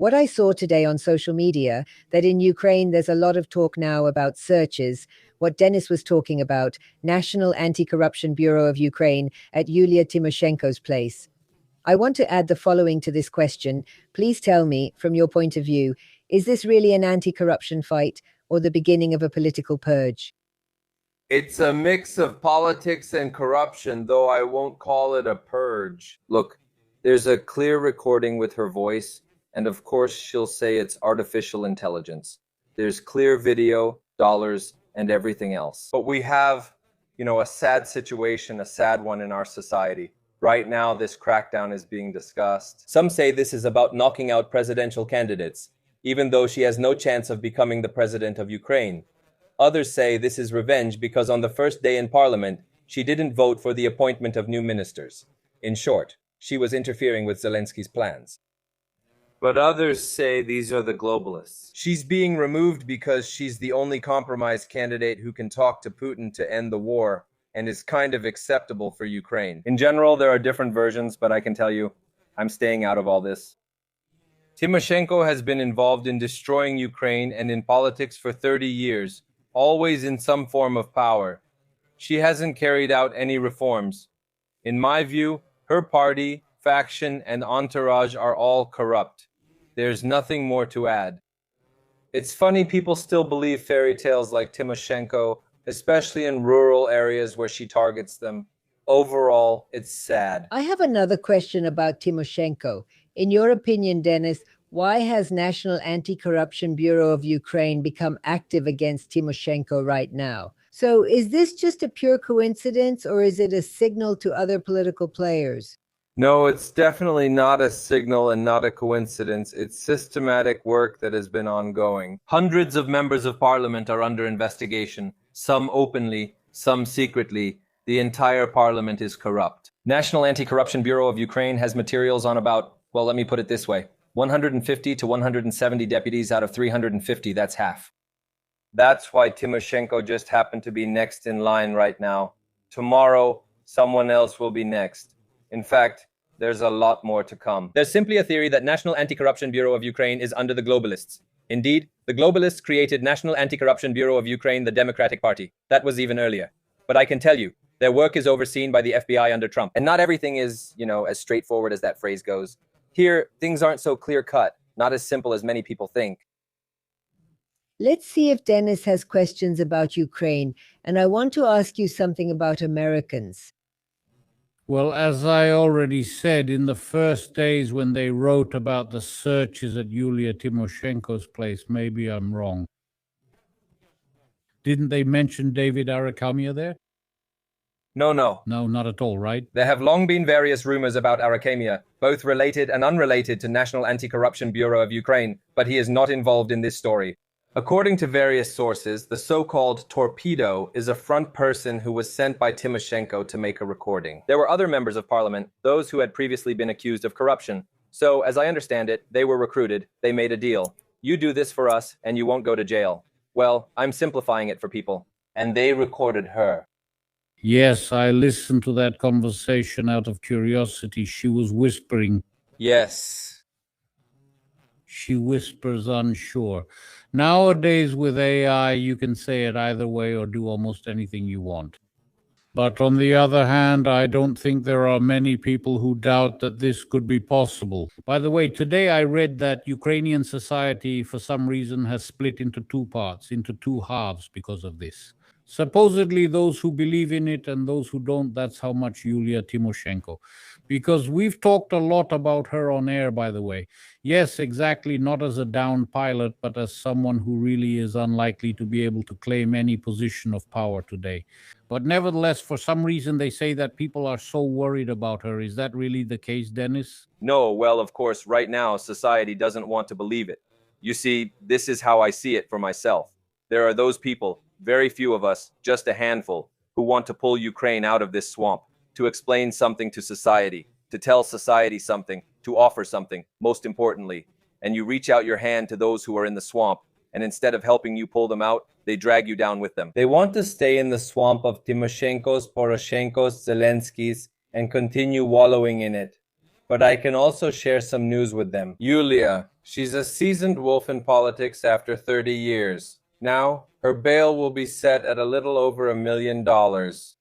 What I saw today on social media, that in Ukraine there's a lot of talk now about searches, what Dennis was talking about, National Anti-Corruption Bureau of Ukraine at Yulia Tymoshenko's place. I want to add the following to this question. Please tell me, from your point of view, is this really an anti-corruption fight or the beginning of a political purge? It's a mix of politics and corruption, though I won't call it a purge. Look, there's a clear recording with her voice, and of course she'll say it's artificial intelligence. There's clear video, dollars, and everything else. But we have, a sad situation, a sad one in our society. Right now, this crackdown is being discussed. Some say this is about knocking out presidential candidates, even though she has no chance of becoming the president of Ukraine. Others say this is revenge because on the first day in parliament, she didn't vote for the appointment of new ministers. In short, she was interfering with Zelensky's plans. But others say these are the globalists. She's being removed because she's the only compromise candidate who can talk to Putin to end the war and is kind of acceptable for Ukraine. In general, there are different versions, but I can tell you, I'm staying out of all this. Tymoshenko has been involved in destroying Ukraine and in politics for 30 years, always in some form of power. She hasn't carried out any reforms. In my view, her party, faction, and entourage are all corrupt. There's nothing more to add. It's funny people still believe fairy tales like Tymoshenko, especially in rural areas where she targets them. Overall, it's sad. I have another question about Tymoshenko. In your opinion, Dennis, why has National Anti-Corruption Bureau of Ukraine become active against Tymoshenko right now? So is this just a pure coincidence, or is it a signal to other political players? No, it's definitely not a signal and not a coincidence. It's systematic work that has been ongoing. Hundreds of members of parliament are under investigation, some openly, some secretly. The entire parliament is corrupt. National Anti-Corruption Bureau of Ukraine has materials on about, well, let me put it this way, 150 to 170 deputies out of 350, that's half. That's why Tymoshenko just happened to be next in line right now. Tomorrow, someone else will be next. In fact, there's a lot more to come. There's simply a theory that National Anti-Corruption Bureau of Ukraine is under the globalists. Indeed, the globalists created National Anti-Corruption Bureau of Ukraine, the Democratic Party. That was even earlier. But I can tell you, their work is overseen by the FBI under Trump. And not everything is, as straightforward as that phrase goes. Here, things aren't so clear-cut, not as simple as many people think. Let's see if Dennis has questions about Ukraine, and I want to ask you something about Americans. Well, as I already said, in the first days when they wrote about the searches at Yulia Tymoshenko's place, maybe I'm wrong. Didn't they mention David Arakamia there? No. No, not at all, right? There have long been various rumors about Arakamia, both related and unrelated to National Anti-Corruption Bureau of Ukraine, but he is not involved in this story. According to various sources, the so-called torpedo is a front person who was sent by Tymoshenko to make a recording. There were other members of parliament, those who had previously been accused of corruption. So, as I understand it, they were recruited, they made a deal. You do this for us, and you won't go to jail. Well, I'm simplifying it for people. And they recorded her. Yes, I listened to that conversation out of curiosity. She was whispering. Yes. She whispers unsure. Nowadays, with AI, you can say it either way or do almost anything you want. But on the other hand, I don't think there are many people who doubt that this could be possible. By the way, today I read that Ukrainian society, for some reason, has split into two parts, into two halves because of this. Supposedly, those who believe in it and those who don't, that's how much Yulia Tymoshenko. Because we've talked a lot about her on air, by the way. Yes, exactly, not as a down pilot, but as someone who really is unlikely to be able to claim any position of power today. But nevertheless, for some reason, they say that people are so worried about her. Is that really the case, Dennis? No, well, of course, right now, society doesn't want to believe it. You see, this is how I see it for myself. There are those people, very few of us, just a handful, who want to pull Ukraine out of this swamp, to explain something to society, to tell society something, to offer something, most importantly. And you reach out your hand to those who are in the swamp, and instead of helping you pull them out, they drag you down with them. They want to stay in the swamp of Tymoshenko's, Poroshenko's, Zelensky's, and continue wallowing in it. But I can also share some news with them. Yulia, She's a seasoned wolf in politics after 30 years. Now, her bail will be set at a little over $1 million.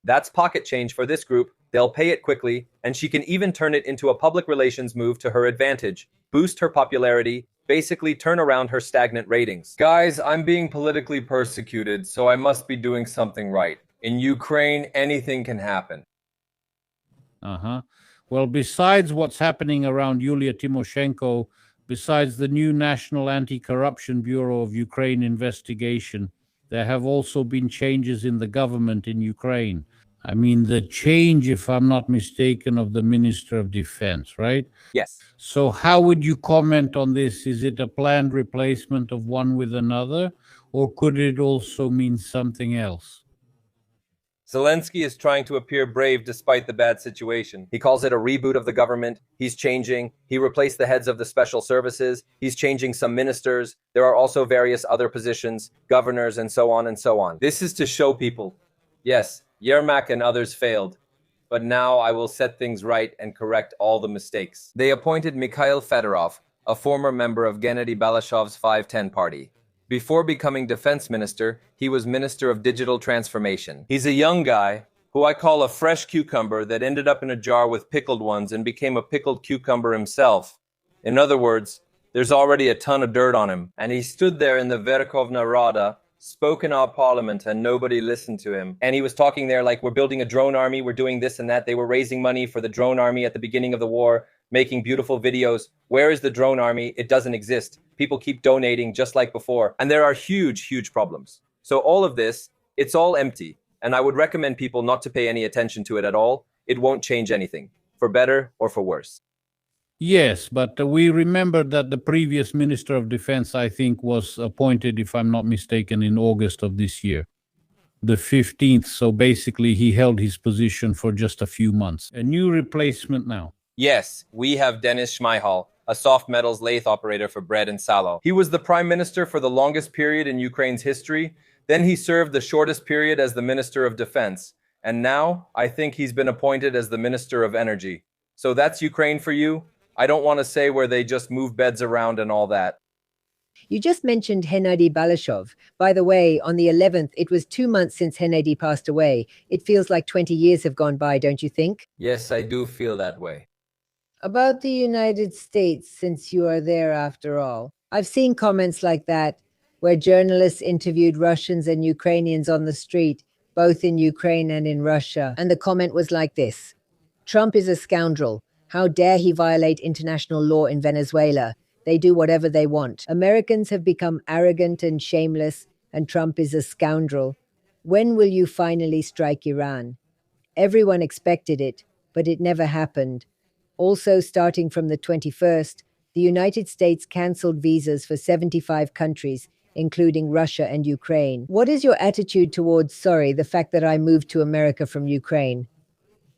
That's pocket change for this group. They'll pay it quickly, and she can even turn it into a public relations move to her advantage, boost her popularity, basically turn around her stagnant ratings. Guys, I'm being politically persecuted, so I must be doing something right. In Ukraine, anything can happen. Well, besides what's happening around Yulia Tymoshenko, besides the new National Anti-Corruption Bureau of Ukraine investigation, there have also been changes in the government in Ukraine. I mean, the change, if I'm not mistaken, of the Minister of Defense, right? Yes. So how would you comment on this? Is it a planned replacement of one with another, or could it also mean something else? Zelensky is trying to appear brave despite the bad situation. He calls it a reboot of the government. He's changing. He replaced the heads of the special services. He's changing some ministers. There are also various other positions, governors, and so on and so on. This is to show people, yes, Yermak and others failed, but now I will set things right and correct all the mistakes. They appointed Mikhail Fedorov, a former member of Gennady Balashev's 510 party. Before becoming defense minister, he was minister of digital transformation. He's a young guy who I call a fresh cucumber that ended up in a jar with pickled ones and became a pickled cucumber himself. In other words, there's already a ton of dirt on him. And he stood there in the Verkhovna Rada, spoke in our parliament, and nobody listened to him. And he was talking there like, we're building a drone army, we're doing this and that. They were raising money for the drone army at the beginning of the war, making beautiful videos. Where is the drone army? It doesn't exist. People keep donating just like before. And there are huge, huge problems. So all of this, it's all empty. And I would recommend people not to pay any attention to it at all. It won't change anything, for better or for worse. Yes, but we remember that the previous Minister of Defense, I think, was appointed, if I'm not mistaken, in August of this year, the 15th. So basically, he held his position for just a few months. A new replacement now. Yes, we have Denis Shmyhal, a soft metals lathe operator for bread and sallow. He was the prime minister for the longest period in Ukraine's history. Then he served the shortest period as the minister of defense. And now, I think he's been appointed as the minister of energy. So that's Ukraine for you. I don't want to say where they just move beds around and all that. You just mentioned Hennady Balashov. By the way, on the 11th, it was 2 months since Hennady passed away. It feels like 20 years have gone by, don't you think? Yes, I do feel that way. About the United States, since you are there after all. I've seen comments like that, where journalists interviewed Russians and Ukrainians on the street, both in Ukraine and in Russia. And the comment was like this: Trump is a scoundrel. How dare he violate international law in Venezuela? They do whatever they want. Americans have become arrogant and shameless, and Trump is a scoundrel. When will you finally strike Iran? Everyone expected it, but it never happened. Also, starting from the 21st, the United States canceled visas for 75 countries, including Russia and Ukraine. What is your attitude towards, the fact that I moved to America from Ukraine?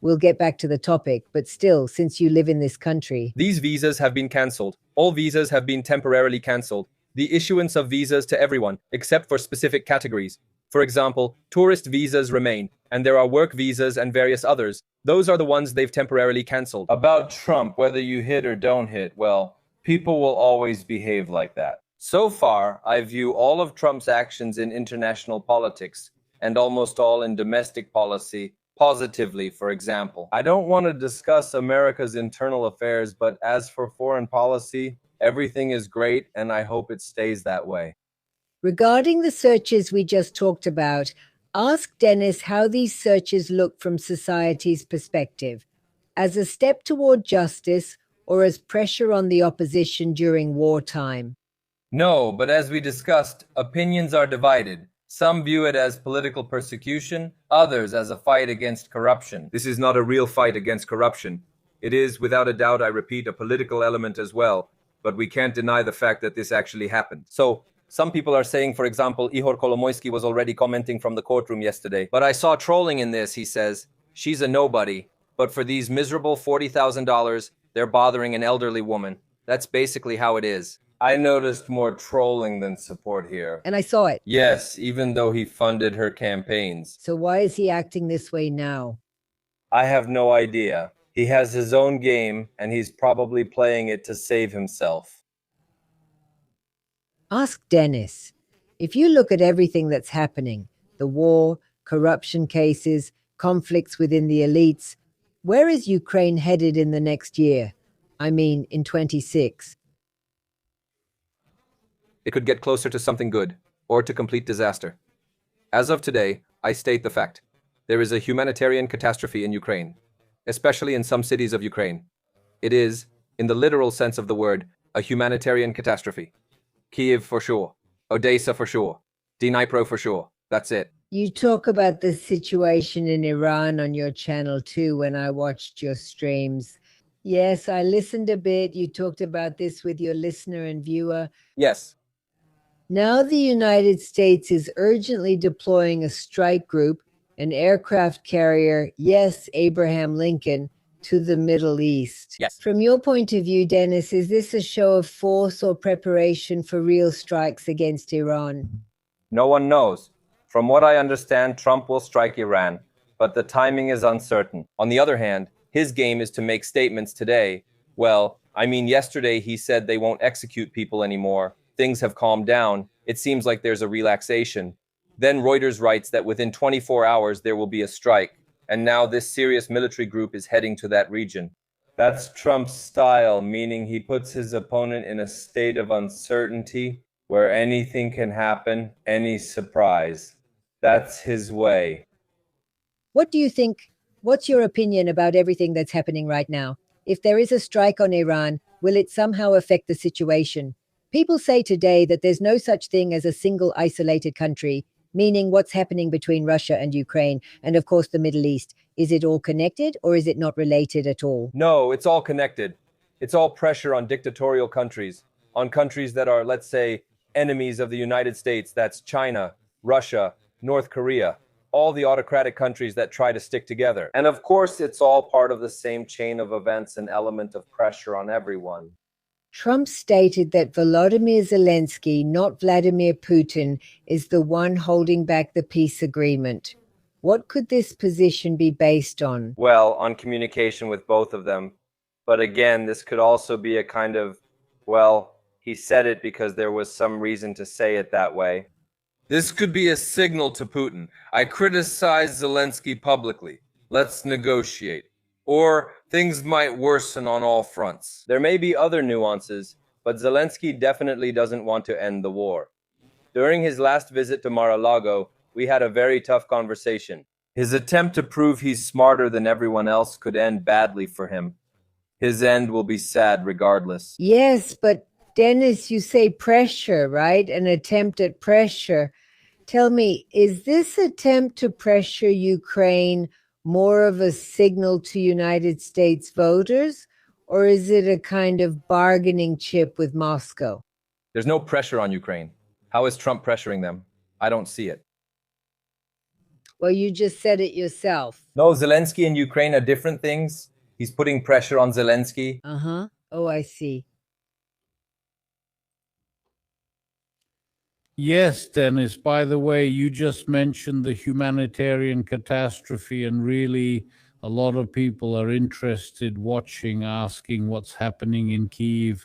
We'll get back to the topic, but still, since you live in this country. These visas have been cancelled. All visas have been temporarily cancelled. The issuance of visas to everyone, except for specific categories. For example, tourist visas remain, and there are work visas and various others. Those are the ones they've temporarily cancelled. About Trump, whether you hit or don't hit, well, people will always behave like that. So far, I view all of Trump's actions in international politics, and almost all in domestic policy, positively. For example, I don't want to discuss America's internal affairs, but as for foreign policy, everything is great, and I hope it stays that way. Regarding the searches we just talked about, ask Dennis how these searches look from society's perspective, as a step toward justice or as pressure on the opposition during wartime. No, but as we discussed, opinions are divided. Some view it as political persecution, others as a fight against corruption. This is not a real fight against corruption. It is, without a doubt, I repeat, a political element as well, but we can't deny the fact that this actually happened. So, some people are saying, for example, Ihor Kolomoisky was already commenting from the courtroom yesterday. But I saw trolling in this, he says. She's a nobody. But for these miserable $40,000, they're bothering an elderly woman. That's basically how it is. I noticed more trolling than support here. And I saw it. Yes, even though he funded her campaigns. So why is he acting this way now? I have no idea. He has his own game, and he's probably playing it to save himself. Ask Dennis. If you look at everything that's happening, the war, corruption cases, conflicts within the elites, where is Ukraine headed in the next year? I mean, in 26. It could get closer to something good, or to complete disaster. As of today, I state the fact. There is a humanitarian catastrophe in Ukraine, especially in some cities of Ukraine. It is, in the literal sense of the word, a humanitarian catastrophe. Kyiv for sure, Odessa for sure, Dnipro for sure. That's it. You talk about the situation in Iran on your channel too when I watched your streams. Yes, I listened a bit. You talked about this with your listener and viewer. Yes. Now the United States is urgently deploying a strike group, an aircraft carrier, yes, Abraham Lincoln, to the Middle East. Yes. From your point of view, Dennis, is this a show of force or preparation for real strikes against Iran? No one knows. From what I understand, Trump will strike Iran, but the timing is uncertain. On the other hand, his game is to make statements today. Well, I mean, yesterday he said they won't execute people anymore. Things have calmed down. It seems like there's a relaxation. Then Reuters writes that within 24 hours there will be a strike. And now this serious military group is heading to that region. That's Trump's style, meaning he puts his opponent in a state of uncertainty where anything can happen, any surprise. That's his way. What do you think? What's your opinion about everything that's happening right now? If there is a strike on Iran, will it somehow affect the situation? People say today that there's no such thing as a single isolated country, meaning what's happening between Russia and Ukraine, and of course the Middle East. Is it all connected or is it not related at all? No, it's all connected. It's all pressure on dictatorial countries, on countries that are, let's say, enemies of the United States. That's China, Russia, North Korea, all the autocratic countries that try to stick together. And of course, it's all part of the same chain of events and element of pressure on everyone. Trump stated that Volodymyr Zelensky, not Vladimir Putin, is the one holding back the peace agreement. What could this position be based on? Well, on communication with both of them. But again, this could also be a kind of, well, he said it because there was some reason to say it that way. This could be a signal to Putin. I criticize Zelensky publicly. Let's negotiate. Or things might worsen on all fronts. There may be other nuances, but Zelensky definitely doesn't want to end the war. During his last visit to Mar-a-Lago, we had a very tough conversation. His attempt to prove he's smarter than everyone else could end badly for him. His end will be sad regardless. Yes, but Dennis, you say pressure, right? An attempt at pressure. Tell me, is this attempt to pressure Ukraine more of a signal to United States voters, or is it a kind of bargaining chip with Moscow? There's no pressure on Ukraine. How is Trump pressuring them? I don't see it. Well, you just said it yourself. No, Zelensky and Ukraine are different things. He's putting pressure on Zelensky. Uh-huh. Oh, I see. Yes, Dennis, by the way, you just mentioned the humanitarian catastrophe, and really a lot of people are interested, watching, asking what's happening in Kyiv.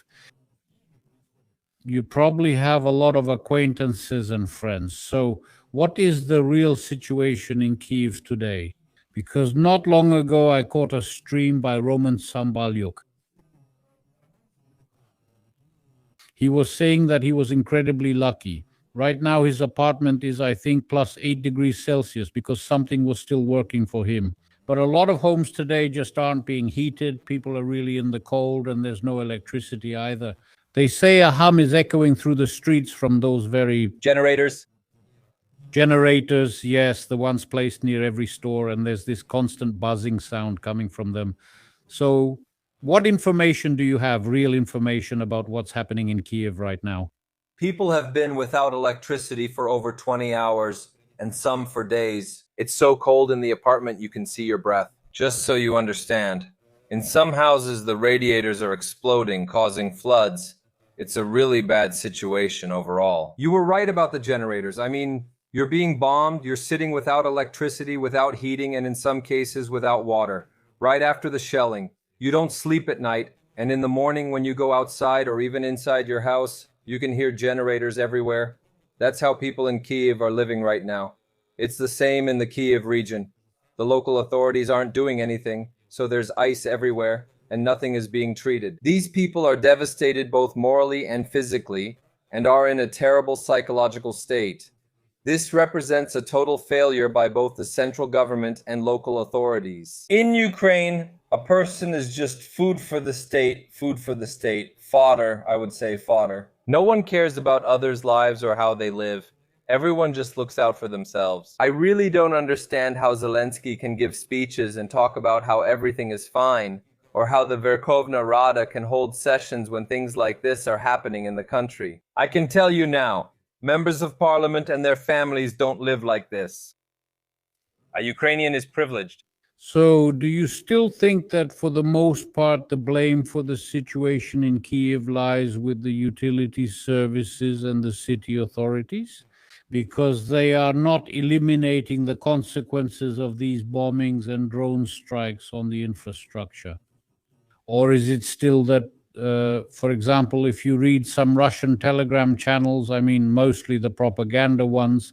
You probably have a lot of acquaintances and friends. So what is the real situation in Kyiv today? Because not long ago, I caught a stream by Roman Sambalyuk. He was saying that he was incredibly lucky. Right now, his apartment is, I think, plus 8 degrees Celsius because something was still working for him. But a lot of homes today just aren't being heated. People are really in the cold, and there's no electricity either. They say a hum is echoing through the streets from those very Generators? Generators, yes, the ones placed near every store, and there's this constant buzzing sound coming from them. So what information do you have, real information about what's happening in Kyiv right now? People have been without electricity for over 20 hours, and some for days. It's so cold in the apartment you can see your breath. Just so you understand, in some houses the radiators are exploding, causing floods. It's a really bad situation overall. You were right about the generators. I mean, you're being bombed, you're sitting without electricity, without heating, and in some cases without water. Right after the shelling, you don't sleep at night, and in the morning when you go outside or even inside your house, You can hear generators everywhere. That's how people in Kyiv are living right now. It's the same in the Kyiv region. The local authorities aren't doing anything, so there's ice everywhere, and nothing is being treated. These people are devastated both morally and physically, and are in a terrible psychological state. This represents a total failure by both the central government and local authorities. In Ukraine, a person is just food for the state, fodder, I would say fodder. No one cares about others' lives or how they live. Everyone just looks out for themselves. I really don't understand how Zelensky can give speeches and talk about how everything is fine, or how the Verkhovna Rada can hold sessions when things like this are happening in the country. I can tell you now, members of parliament and their families don't live like this. A Ukrainian is privileged. So, do you still think that for the most part the blame for the situation in Kyiv lies with the utility services and the city authorities? Because they are not eliminating the consequences of these bombings and drone strikes on the infrastructure? Or is it still that, for example, if you read some Russian telegram channels, I mean, mostly the propaganda ones,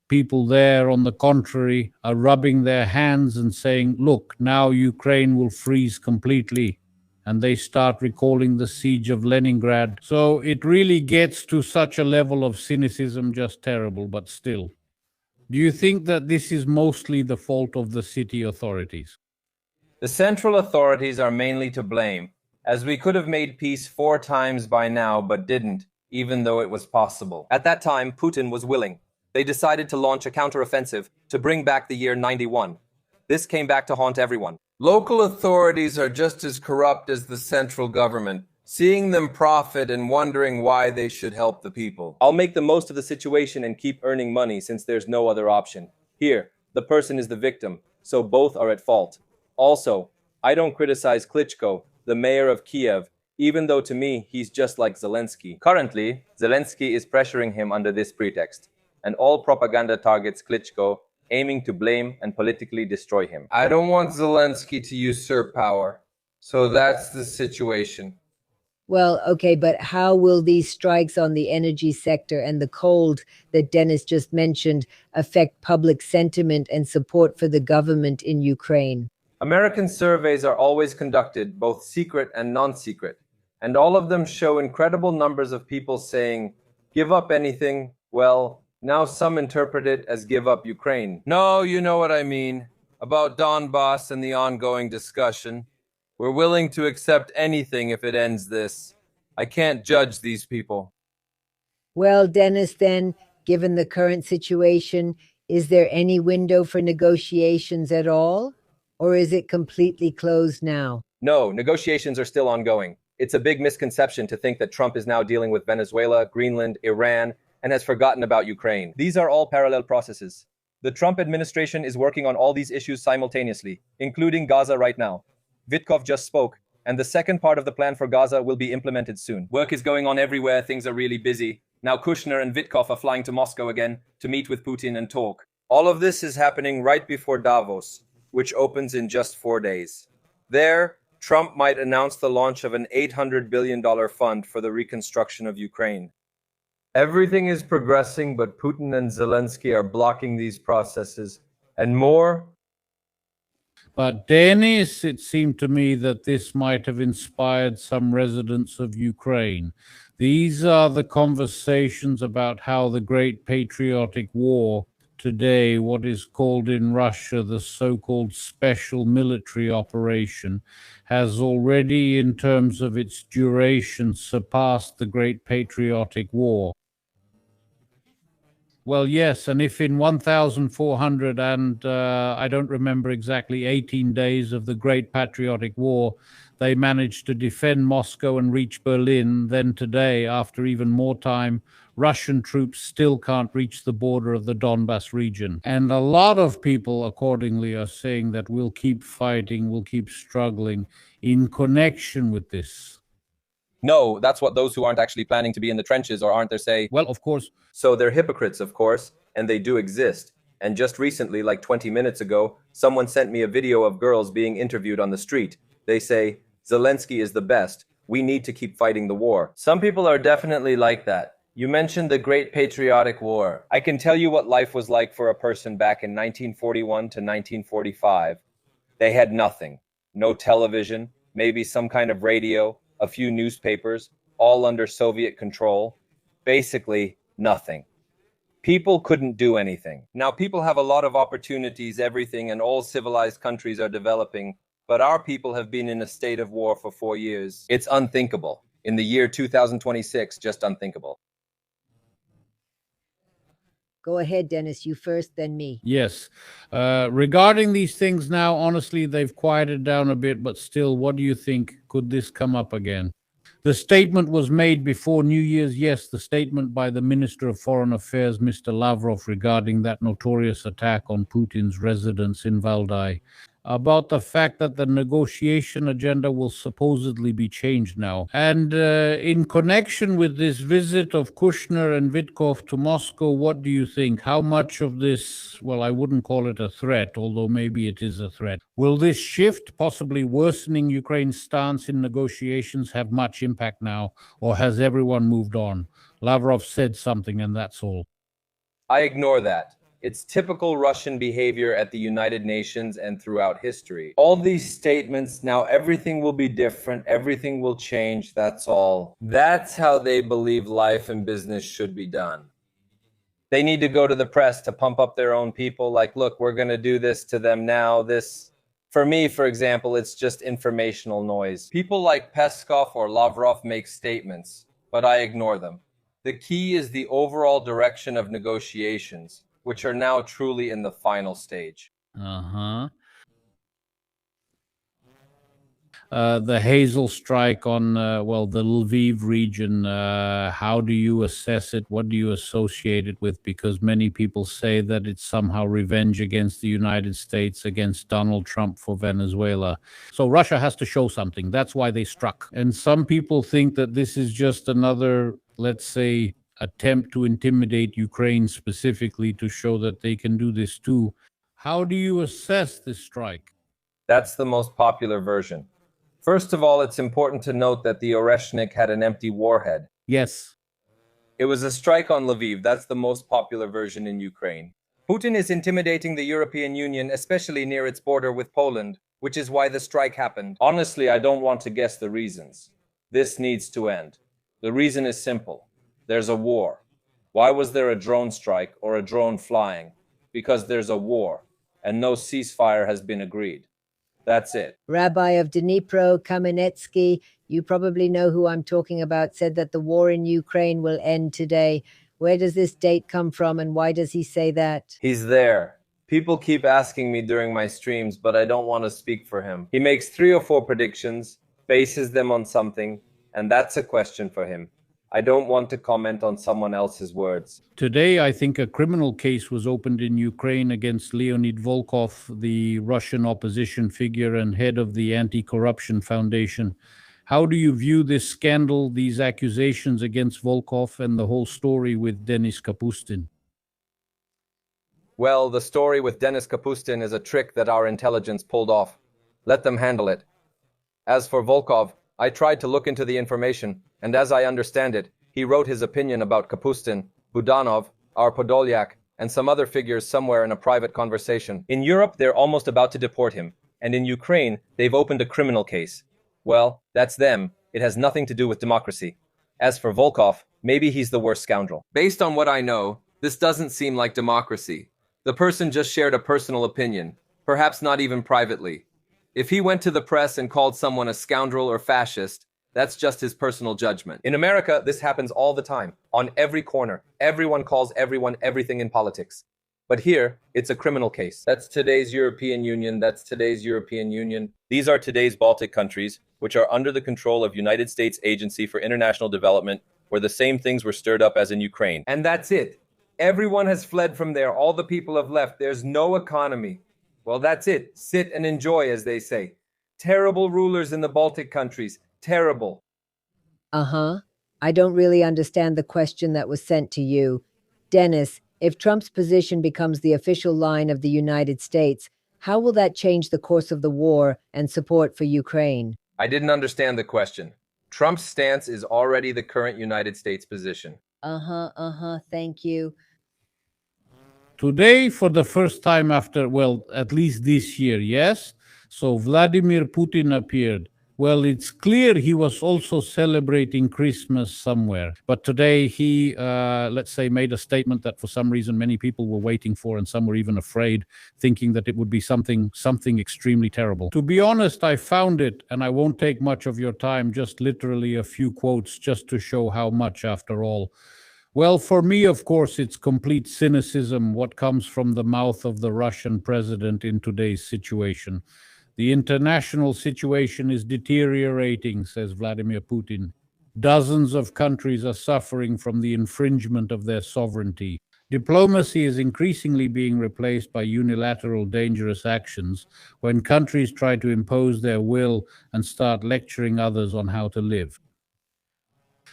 people there, on the contrary, are rubbing their hands and saying, look, now Ukraine will freeze completely. And they start recalling the siege of Leningrad. So it really gets to such a level of cynicism, just terrible, but still. Do you think that this is mostly the fault of the city authorities? The central authorities are mainly to blame, as we could have made peace 4 times by now but didn't, even though it was possible. At that time, Putin was willing. They decided to launch a counteroffensive to bring back the year 91. This came back to haunt everyone. Local authorities are just as corrupt as the central government, seeing them profit and wondering why they should help the people. I'll make the most of the situation and keep earning money since there's no other option. Here, the person is the victim, so both are at fault. Also, I don't criticize Klitschko, the mayor of Kyiv, even though to me he's just like Zelensky. Currently, Zelensky is pressuring him under this pretext, and all propaganda targets Klitschko, aiming to blame and politically destroy him. I don't want Zelensky to usurp power, so that's the situation. Well, okay, but how will these strikes on the energy sector and the cold that Dennis just mentioned affect public sentiment and support for the government in Ukraine? American surveys are always conducted, both secret and non-secret, and all of them show incredible numbers of people saying, give up anything, well, now some interpret it as give up Ukraine. No, you know what I mean. About Donbass and the ongoing discussion. We're willing to accept anything if it ends this. I can't judge these people. Well, Dennis, then, given the current situation, is there any window for negotiations at all? Or is it completely closed now? No, negotiations are still ongoing. It's a big misconception to think that Trump is now dealing with Venezuela, Greenland, Iran, and has forgotten about Ukraine. These are all parallel processes. The Trump administration is working on all these issues simultaneously, including Gaza right now. Vitkov just spoke, and the second part of the plan for Gaza will be implemented soon. Work is going on everywhere, things are really busy. Now Kushner and Vitkov are flying to Moscow again to meet with Putin and talk. All of this is happening right before Davos, which opens in just 4 days. There, Trump might announce the launch of an $800 billion fund for the reconstruction of Ukraine. Everything is progressing, but Putin and Zelensky are blocking these processes, and more. But Dennis, it seemed to me that this might have inspired some residents of Ukraine. These are the conversations about how the Great Patriotic War today, what is called in Russia the so-called special military operation, has already, in terms of its duration, surpassed the Great Patriotic War. Well, yes, and if in 1,400 and I don't remember exactly 18 days of the Great Patriotic War, they managed to defend Moscow and reach Berlin, then today, after even more time, Russian troops still can't reach the border of the Donbass region. And a lot of people, accordingly, are saying that we'll keep fighting, we'll keep struggling in connection with this. No, that's what those who aren't actually planning to be in the trenches or aren't there say. Well, of course. So they're hypocrites, of course, and they do exist. And just recently, like 20 minutes ago, someone sent me a video of girls being interviewed on the street. They say, Zelensky is the best. We need to keep fighting the war. Some people are definitely like that. You mentioned the Great Patriotic War. I can tell you what life was like for a person back in 1941 to 1945. They had nothing. No television, maybe some kind of radio, a few newspapers, all under Soviet control. Basically, nothing. People couldn't do anything. Now, people have a lot of opportunities, everything, and all civilized countries are developing, but our people have been in a state of war for 4 years. It's unthinkable. In the year 2026, just unthinkable. Go ahead, Dennis. You first, then me. Yes. Regarding these things now, honestly, they've quieted down a bit, but still, what do you think? Could this come up again? The statement was made before New Year's. Yes, the statement by the Minister of Foreign Affairs, Mr. Lavrov, regarding that notorious attack on Putin's residence in Valdai, about the fact that the negotiation agenda will supposedly be changed now. And in connection with this visit of Kushner and Vitkov to Moscow, what do you think? How much of this, well, I wouldn't call it a threat, although maybe it is a threat. Will this shift, possibly worsening Ukraine's stance in negotiations, have much impact now, or has everyone moved on? Lavrov said something and that's all. I ignore that. It's typical Russian behavior at the United Nations and throughout history. All these statements, now everything will be different, everything will change, that's all. That's how they believe life and business should be done. They need to go to the press to pump up their own people, like, look, we're going to do this to them now, this. For me, for example, it's just informational noise. People like Peskov or Lavrov make statements, but I ignore them. The key is the overall direction of negotiations, which are now truly in the final stage. The Hazel strike on, well, the Lviv region, how do you assess it? What do you associate it with? Because many people say that it's somehow revenge against the United States, against Donald Trump for Venezuela. So Russia has to show something. That's why they struck. And some people think that this is just another, let's say, attempt to intimidate Ukraine specifically to show that they can do this too. How do you assess this strike? That's the most popular version. First of all, it's important to note that the Oreshnik had an empty warhead. Yes. It was a strike on Lviv. That's the most popular version in Ukraine. Putin is intimidating the European Union, especially near its border with Poland, which is why the strike happened. Honestly, I don't want to guess the reasons. This needs to end. The reason is simple. There's a war. Why was there a drone strike or a drone flying? Because there's a war, and no ceasefire has been agreed. That's it. Rabbi of Dnipro, Kamenetsky, you probably know who I'm talking about, said that the war in Ukraine will end today. Where does this date come from, and why does he say that? He's there. People keep asking me during my streams, but I don't want to speak for him. He makes 3 or 4 predictions, bases them on something, and that's a question for him. I don't want to comment on someone else's words. Today, I think a criminal case was opened in Ukraine against Leonid Volkov, the Russian opposition figure and head of the Anti-Corruption Foundation. How do you view this scandal, these accusations against Volkov, and the whole story with Denis Kapustin? Well, the story with Denis Kapustin is a trick that our intelligence pulled off. Let them handle it. As for Volkov, I tried to look into the information, and as I understand it, he wrote his opinion about Kapustin, Budanov, our Podolyak, and some other figures somewhere in a private conversation. In Europe, they're almost about to deport him, and in Ukraine, they've opened a criminal case. Well, that's them. It has nothing to do with democracy. As for Volkov, maybe he's the worst scoundrel. Based on what I know, this doesn't seem like democracy. The person just shared a personal opinion, perhaps not even privately. If he went to the press and called someone a scoundrel or fascist, that's just his personal judgment. In America, this happens all the time, on every corner. Everyone calls everyone everything in politics. But here, it's a criminal case. That's today's European Union. That's today's European Union. These are today's Baltic countries, which are under the control of United States Agency for International Development, where the same things were stirred up as in Ukraine. And that's it. Everyone has fled from there. All the people have left. There's no economy. Well, that's it. Sit and enjoy, as they say. Terrible rulers in the Baltic countries. Terrible. I don't really understand the question that was sent to you. Dennis, if Trump's position becomes the official line of the United States, how will that change the course of the war and support for Ukraine? I didn't understand the question. Trump's stance is already the current United States position. Thank you. Today, for the first time after, well, at least this year, yes? So Vladimir Putin appeared. Well, it's clear he was also celebrating Christmas somewhere. But today he, let's say, made a statement that for some reason many people were waiting for, and some were even afraid, thinking that it would be something extremely terrible. To be honest, I found it, and I won't take much of your time, just literally a few quotes just to show how much, after all. Well, for me, of course, it's complete cynicism what comes from the mouth of the Russian president in today's situation. The international situation is deteriorating, says Vladimir Putin. Dozens of countries are suffering from the infringement of their sovereignty. Diplomacy is increasingly being replaced by unilateral, dangerous actions when countries try to impose their will and start lecturing others on how to live.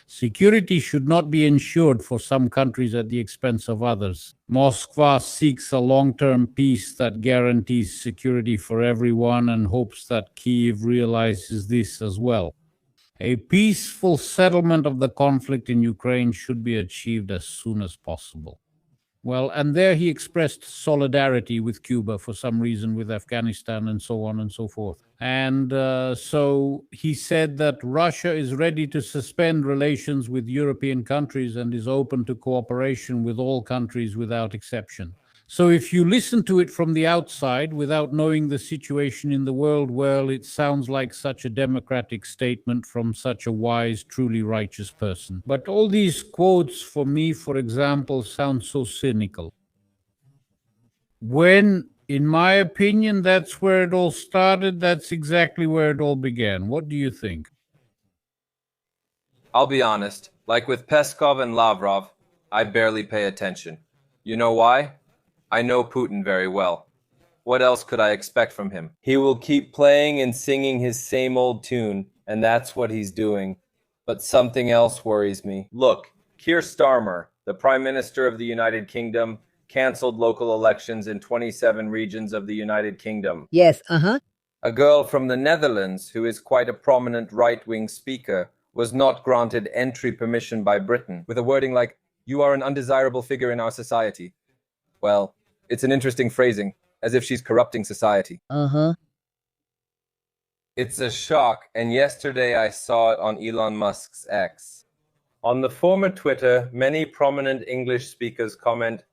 Security should not be ensured for some countries at the expense of others. Moscow seeks a long-term peace that guarantees security for everyone and hopes that Kyiv realizes this as well. A peaceful settlement of the conflict in Ukraine should be achieved as soon as possible. Well, and there he expressed solidarity with Cuba for some reason, with Afghanistan and so on and so forth. And so he said that Russia is ready to suspend relations with European countries and is open to cooperation with all countries without exception. So if you listen to it from the outside without knowing the situation in the world, well, it sounds like such a democratic statement from such a wise, truly righteous person. But all these quotes for me, for example, sound so cynical. When, in my opinion, that's where it all started, that's exactly where it all began. What do you think? I'll be honest, like with Peskov and Lavrov, I barely pay attention. You know why? I know Putin very well. What else could I expect from him? He will keep playing and singing his same old tune, and that's what he's doing. But something else worries me. Look, Keir Starmer, the Prime Minister of the United Kingdom, canceled local elections in 27 regions of the United Kingdom. Yes, A girl from the Netherlands, who is quite a prominent right-wing speaker, was not granted entry permission by Britain, with a wording like, "You are an undesirable figure in our society." Well, it's an interesting phrasing, as if she's corrupting society. It's a shock, and yesterday I saw it on Elon Musk's X. On the former Twitter, many prominent English speakers comment,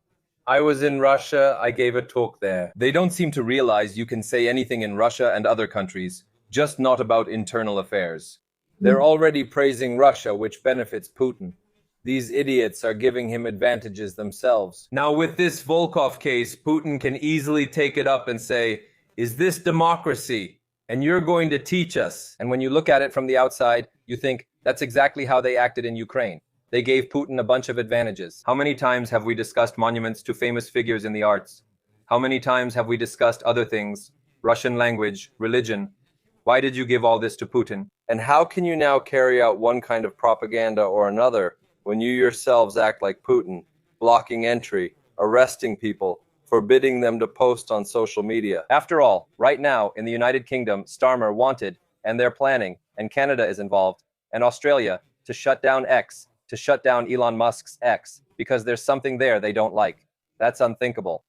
"I was in Russia, I gave a talk there." They don't seem to realize you can say anything in Russia and other countries, just not about internal affairs. They're already praising Russia, which benefits Putin. These idiots are giving him advantages themselves. Now, with this Volkov case, Putin can easily take it up and say, "Is this democracy? And you're going to teach us." And when you look at it from the outside, you think that's exactly how they acted in Ukraine. They gave Putin a bunch of advantages. How many times have we discussed monuments to famous figures in the arts? How many times have we discussed other things? Russian language, religion. Why did you give all this to Putin? And how can you now carry out one kind of propaganda or another when you yourselves act like Putin, blocking entry, arresting people, forbidding them to post on social media? After all, right now in the United Kingdom, Starmer wanted, and they're planning, and Canada is involved, and Australia, to shut down X, to shut down Elon Musk's X, because there's something there they don't like. That's unthinkable.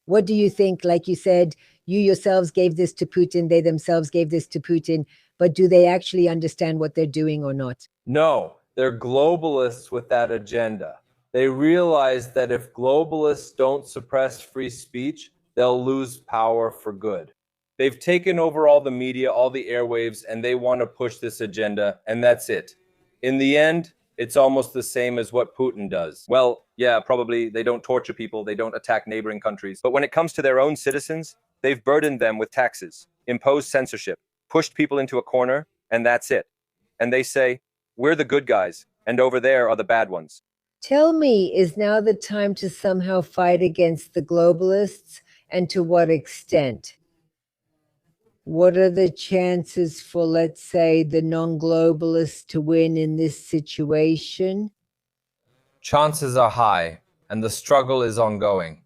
What do you think? Like you said, you yourselves gave this to Putin, they themselves gave this to Putin, but do they actually understand what they're doing or not? No, they're globalists with that agenda. They realize that if globalists don't suppress free speech, they'll lose power for good. They've taken over all the media, all the airwaves, and they want to push this agenda, and that's it. In the end, it's almost the same as what Putin does. Well, yeah, probably they don't torture people, they don't attack neighboring countries. But when it comes to their own citizens, they've burdened them with taxes, imposed censorship, pushed people into a corner, and that's it. And they say, "We're the good guys, and over there are the bad ones." Tell me, is now the time to somehow fight against the globalists, and to what extent? What are the chances for, let's say, the non-globalists to win in this situation? Chances are high, and the struggle is ongoing.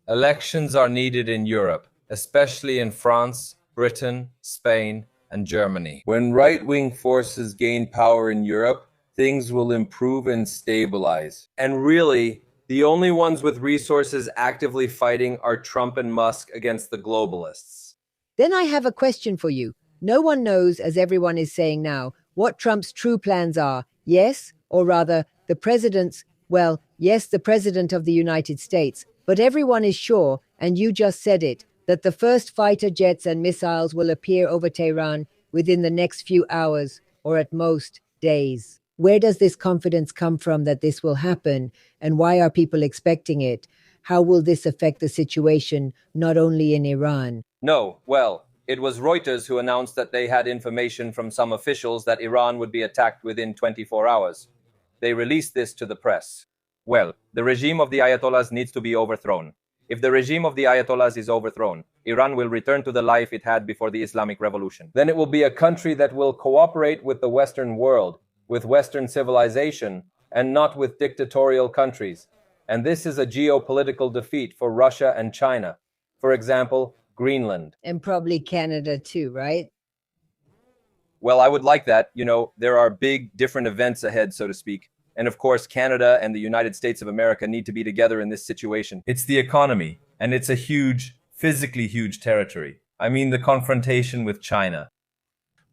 Elections are needed in Europe, especially in France, Britain, Spain, and Germany. When right-wing forces gain power in Europe, things will improve and stabilize. And really, the only ones with resources actively fighting are Trump and Musk against the globalists. Then I have a question for you. No one knows, as everyone is saying now, what Trump's true plans are. Yes, or rather, the president's, well, yes, the president of the United States. But everyone is sure, and you just said it, that the first fighter jets and missiles will appear over Tehran within the next few hours, or at most, days. Where does this confidence come from that this will happen, and why are people expecting it? How will this affect the situation, not only in Iran? No, well, it was Reuters who announced that they had information from some officials that Iran would be attacked within 24 hours. They released this to the press. Well, the regime of the Ayatollahs needs to be overthrown. If the regime of the Ayatollahs is overthrown, Iran will return to the life it had before the Islamic Revolution. Then it will be a country that will cooperate with the Western world, with Western civilization, and not with dictatorial countries. And this is a geopolitical defeat for Russia and China. For example, Greenland. And probably Canada too, right? Well, I would like that. You know, there are big, different events ahead, so to speak. And of course, Canada and the United States of America need to be together in this situation. It's the economy, and it's a huge, physically huge territory. I mean the confrontation with China.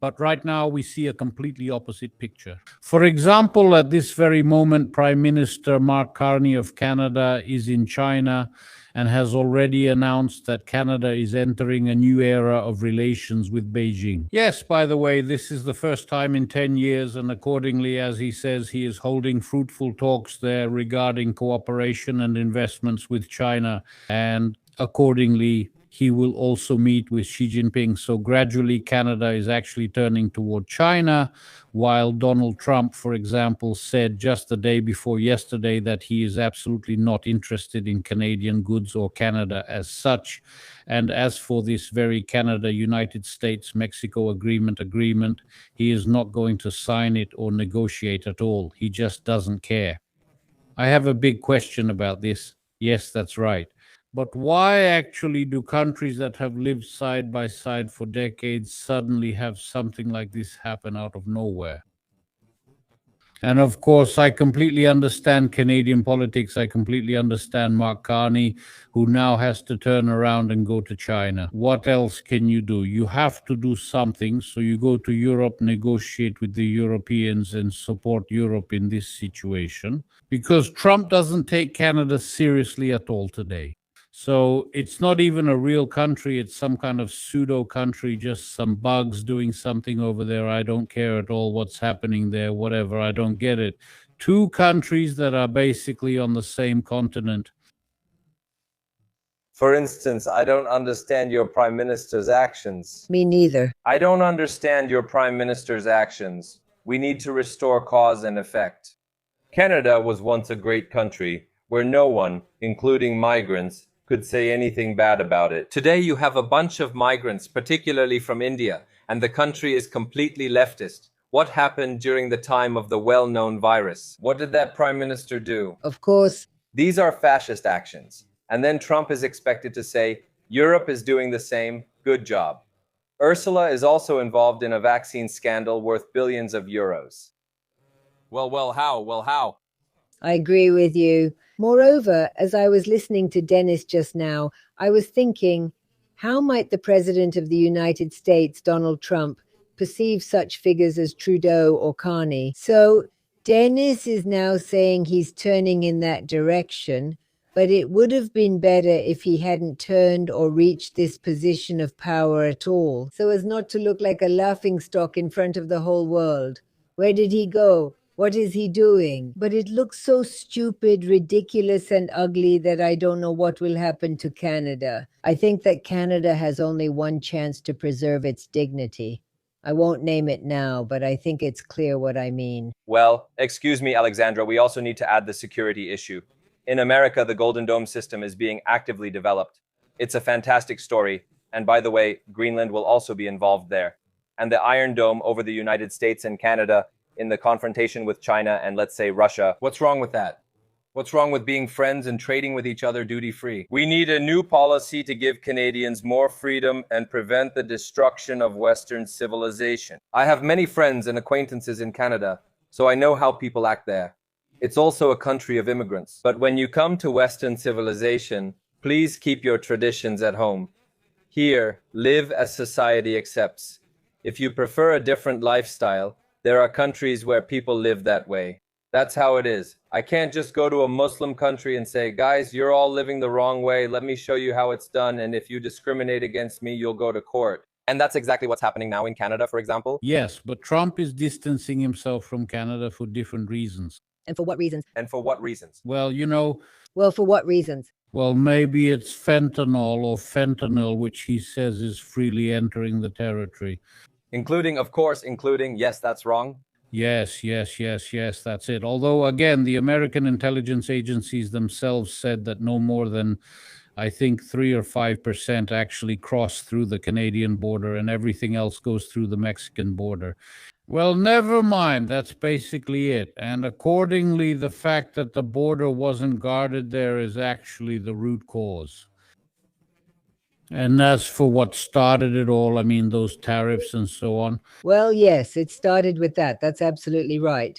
But right now we see a completely opposite picture. For example, at this very moment, Prime Minister Mark Carney of Canada is in China and has already announced that Canada is entering a new era of relations with Beijing. Yes, by the way, this is the first time in 10 years, and accordingly, as he says, he is holding fruitful talks there regarding cooperation and investments with China, and accordingly, he will also meet with Xi Jinping. So gradually, Canada is actually turning toward China, while Donald Trump, for example, said just the day before yesterday that he is absolutely not interested in Canadian goods or Canada as such. And as for this very Canada-United States-Mexico agreement, he is not going to sign it or negotiate at all. He just doesn't care. I have a big question about this. Yes, that's right. But why actually do countries that have lived side by side for decades suddenly have something like this happen out of nowhere? And of course, I completely understand Canadian politics. I completely understand Mark Carney, who now has to turn around and go to China. What else can you do? You have to do something. So you go to Europe, negotiate with the Europeans and support Europe in this situation. Because Trump doesn't take Canada seriously at all today. So it's not even a real country. It's some kind of pseudo country, just some bugs doing something over there. I don't care at all what's happening there, whatever. I don't get it. Two countries that are basically on the same continent. For instance, I don't understand your Prime Minister's actions. Me neither. I don't understand your Prime Minister's actions. We need to restore cause and effect. Canada was once a great country where no one, including migrants, could say anything bad about it. Today you have a bunch of migrants, particularly from India, and the country is completely leftist. What happened during the time of the well-known virus? What did that prime minister do? Of course. These are fascist actions. And then Trump is expected to say, Europe is doing the same, good job. Ursula is also involved in a vaccine scandal worth billions of euros. Well, how? I agree with you. Moreover, as I was listening to Dennis just now, I was thinking, how might the President of the United States, Donald Trump, perceive such figures as Trudeau or Carney? So Dennis is now saying he's turning in that direction, but it would have been better if he hadn't turned or reached this position of power at all, so as not to look like a laughingstock in front of the whole world. Where did he go? What is he doing? But it looks so stupid, ridiculous, and ugly that I don't know what will happen to Canada. I think that Canada has only one chance to preserve its dignity. I won't name it now, but I think it's clear what I mean. Well, excuse me, Alexandra, we also need to add the security issue. In America, the Golden Dome system is being actively developed. It's a fantastic story, and by the way, Greenland will also be involved there. And the Iron Dome over the United States and Canada in the confrontation with China and, let's say, Russia. What's wrong with that? What's wrong with being friends and trading with each other duty-free? We need a new policy to give Canadians more freedom and prevent the destruction of Western civilization. I have many friends and acquaintances in Canada, so I know how people act there. It's also a country of immigrants. But when you come to Western civilization, please keep your traditions at home. Here, live as society accepts. If you prefer a different lifestyle, there are countries where people live that way. That's how it is. I can't just go to a Muslim country and say, guys, you're all living the wrong way. Let me show you how it's done. And if you discriminate against me, you'll go to court. And that's exactly what's happening now in Canada, for example. Yes, but Trump is distancing himself from Canada for different reasons. And for what reasons? And for what reasons? Well, you know, Well, for what reasons? well, maybe it's fentanyl or fentanyl, which he says is freely entering the territory. Including, of course, yes, that's wrong. Yes, that's it. Although, again, the American intelligence agencies themselves said that no more than, I think, 3 or 5% actually cross through the Canadian border and everything else goes through the Mexican border. Well, never mind. That's basically it. And accordingly, the fact that the border wasn't guarded there is actually the root cause. And as for what started it all, I mean, those tariffs and so on. Well, yes, it started with that. That's absolutely right.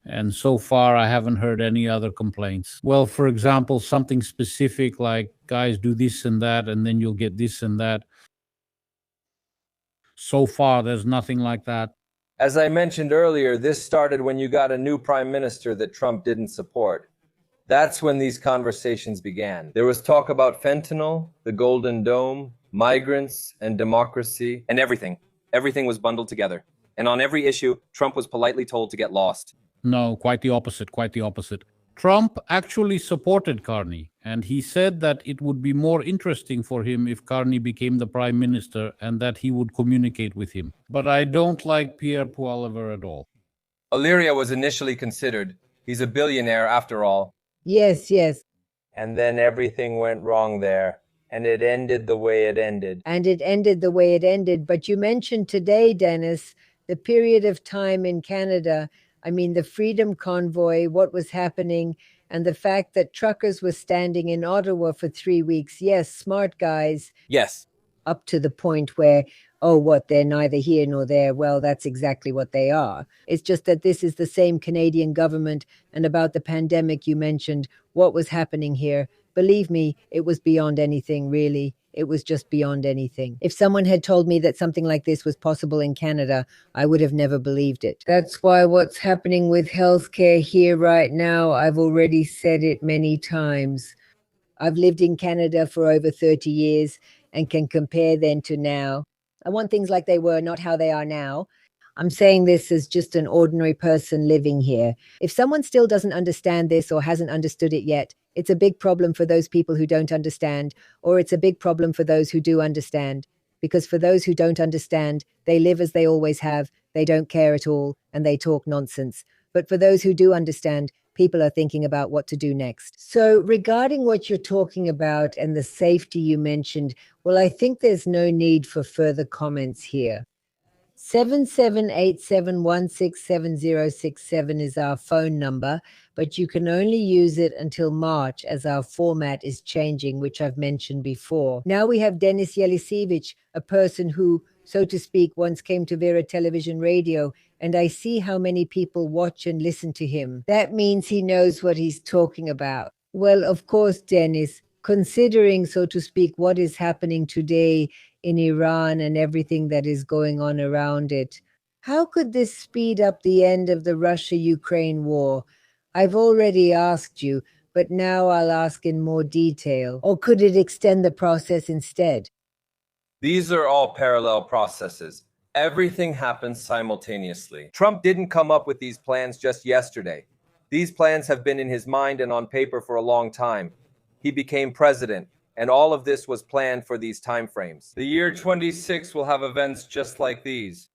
And so far, I haven't heard any other complaints. Well, for example, something specific like, guys, do this and that, and then you'll get this and that. So far, there's nothing like that. As I mentioned earlier, this started when you got a new prime minister that Trump didn't support. That's when these conversations began. There was talk about fentanyl, the Golden Dome, migrants, and democracy. And everything. Everything was bundled together. And on every issue, Trump was politely told to get lost. No, quite the opposite, quite the opposite. Trump actually supported Carney, and he said that it would be more interesting for him if Carney became the prime minister and that he would communicate with him. But I don't like Pierre Poilievre at all. Illyria was initially considered. He's a billionaire after all. Yes. And then everything went wrong there. And it ended the way it ended. But you mentioned today, Dennis, the period of time in Canada. I mean, the Freedom Convoy, what was happening, and the fact that truckers were standing in Ottawa for 3 weeks. Yes, smart guys. Yes. Up to the point where, they're neither here nor there. Well, that's exactly what they are. It's just that this is the same Canadian government, and about the pandemic you mentioned, what was happening here. Believe me, it was beyond anything, really. It was just beyond anything. If someone had told me that something like this was possible in Canada, I would have never believed it. That's why what's happening with healthcare here right now, I've already said it many times. I've lived in Canada for over 30 years and can compare then to now. I want things like they were, not how they are now. I'm saying this as just an ordinary person living here. If someone still doesn't understand this or hasn't understood it yet, it's a big problem for those people who don't understand, or it's a big problem for those who do understand. Because for those who don't understand, they live as they always have, they don't care at all, and they talk nonsense. But for those who do understand, people are thinking about what to do next. So regarding what you're talking about and the safety you mentioned, well, I think there's no need for further comments here. 7787167067 is our phone number, but you can only use it until March as our format is changing, which I've mentioned before. Now we have Denis Yelisevich, a person who, so to speak, once came to Vera Television Radio, and I see how many people watch and listen to him. That means he knows what he's talking about. Well, of course, Denis, considering, so to speak, what is happening today in Iran and everything that is going on around it, how could this speed up the end of the Russia-Ukraine war? I've already asked you, but now I'll ask in more detail. Or could it extend the process instead? These are all parallel processes. Everything happens simultaneously. Trump didn't come up with these plans just yesterday. These plans have been in his mind and on paper for a long time. He became president, and all of this was planned for these time frames. The year 26 will have events just like these.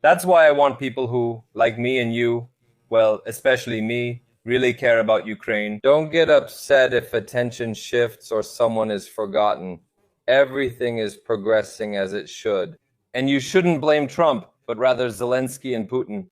That's why I want people who, like me and you, well, especially me, really care about Ukraine. Don't get upset if attention shifts or someone is forgotten. Everything is progressing as it should. And you shouldn't blame Trump, but rather Zelensky and Putin.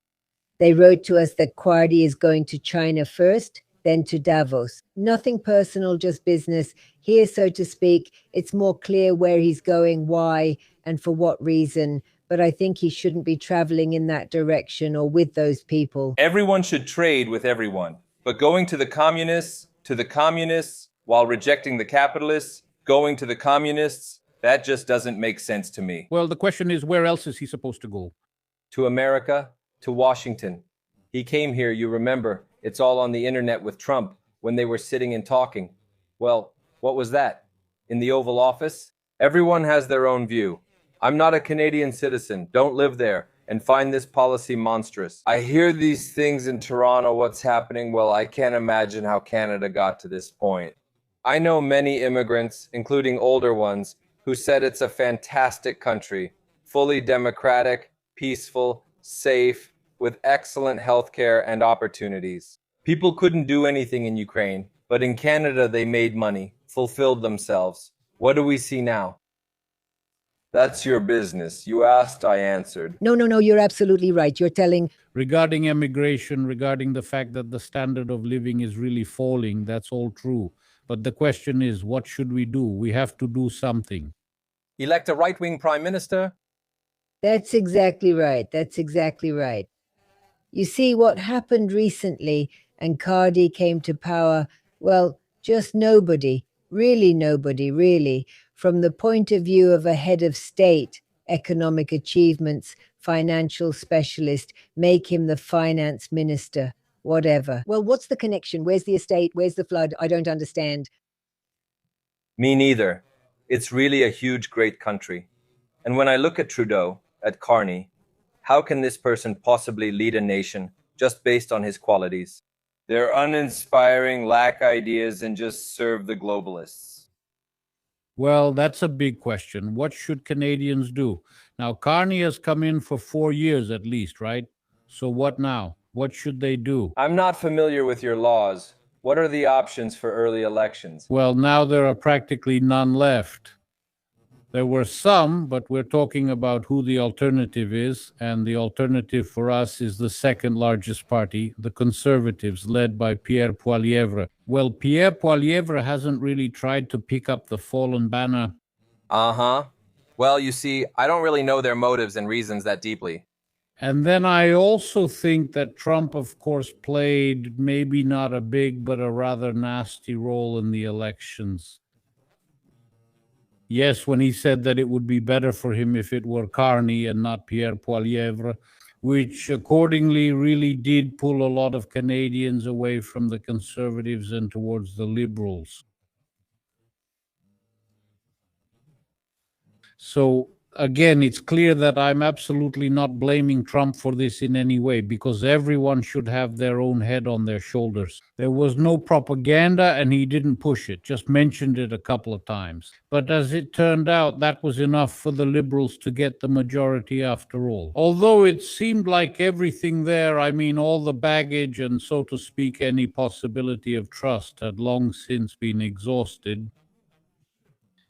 They wrote to us that Kwardy is going to China first. then to Davos. Nothing personal, just business. Here, so to speak, it's more clear where he's going, why, and for what reason. But I think he shouldn't be traveling in that direction or with those people. Everyone should trade with everyone, but going to the communists, while rejecting the capitalists, going to the communists, that just doesn't make sense to me. Well, the question is, where else is he supposed to go? To America, to Washington. He came here, you remember, it's all on the internet with Trump when they were sitting and talking. Well, what was that? In the Oval Office? Everyone has their own view. I'm not a Canadian citizen, don't live there, and find this policy monstrous. I hear these things in Toronto, what's happening, well, I can't imagine how Canada got to this point. I know many immigrants, including older ones, who said it's a fantastic country, fully democratic, peaceful, safe, with excellent healthcare and opportunities. People couldn't do anything in Ukraine, but in Canada they made money, fulfilled themselves. What do we see now? That's your business. You asked, I answered. No, you're absolutely right. You're telling. Regarding immigration, regarding the fact that the standard of living is really falling, that's all true. But the question is, what should we do? We have to do something. Elect a right-wing prime minister? That's exactly right. That's exactly right. You see, what happened recently, and Cardi came to power, well, just nobody, really, from the point of view of a head of state, economic achievements, financial specialist, make him the finance minister, whatever. Well, what's the connection? Where's the estate? Where's the flood? I don't understand. Me neither. It's really a huge, great country. And when I look at Trudeau, at Carney, how can this person possibly lead a nation just based on his qualities? They're uninspiring, lack ideas, and just serve the globalists. Well, that's a big question. What should Canadians do? Now, Carney has come in for 4 years at least, right? So what now? What should they do? I'm not familiar with your laws. What are the options for early elections? Well, now there are practically none left. There were some, but we're talking about who the alternative is, and the alternative for us is the second largest party, the Conservatives, led by Pierre Poilievre. Well, Pierre Poilievre hasn't really tried to pick up the fallen banner. Uh-huh. Well, you see, I don't really know their motives and reasons that deeply. And then I also think that Trump, of course, played maybe not a big, but a rather nasty role in the elections. Yes, when he said that it would be better for him if it were Carney and not Pierre Poilievre, which accordingly really did pull a lot of Canadians away from the Conservatives and towards the Liberals. So again, it's clear that I'm absolutely not blaming Trump for this in any way, because everyone should have their own head on their shoulders. There was no propaganda and he didn't push it, just mentioned it a couple of times. But as it turned out, that was enough for the Liberals to get the majority after all. Although it seemed like everything there, I mean, all the baggage and, so to speak, any possibility of trust had long since been exhausted.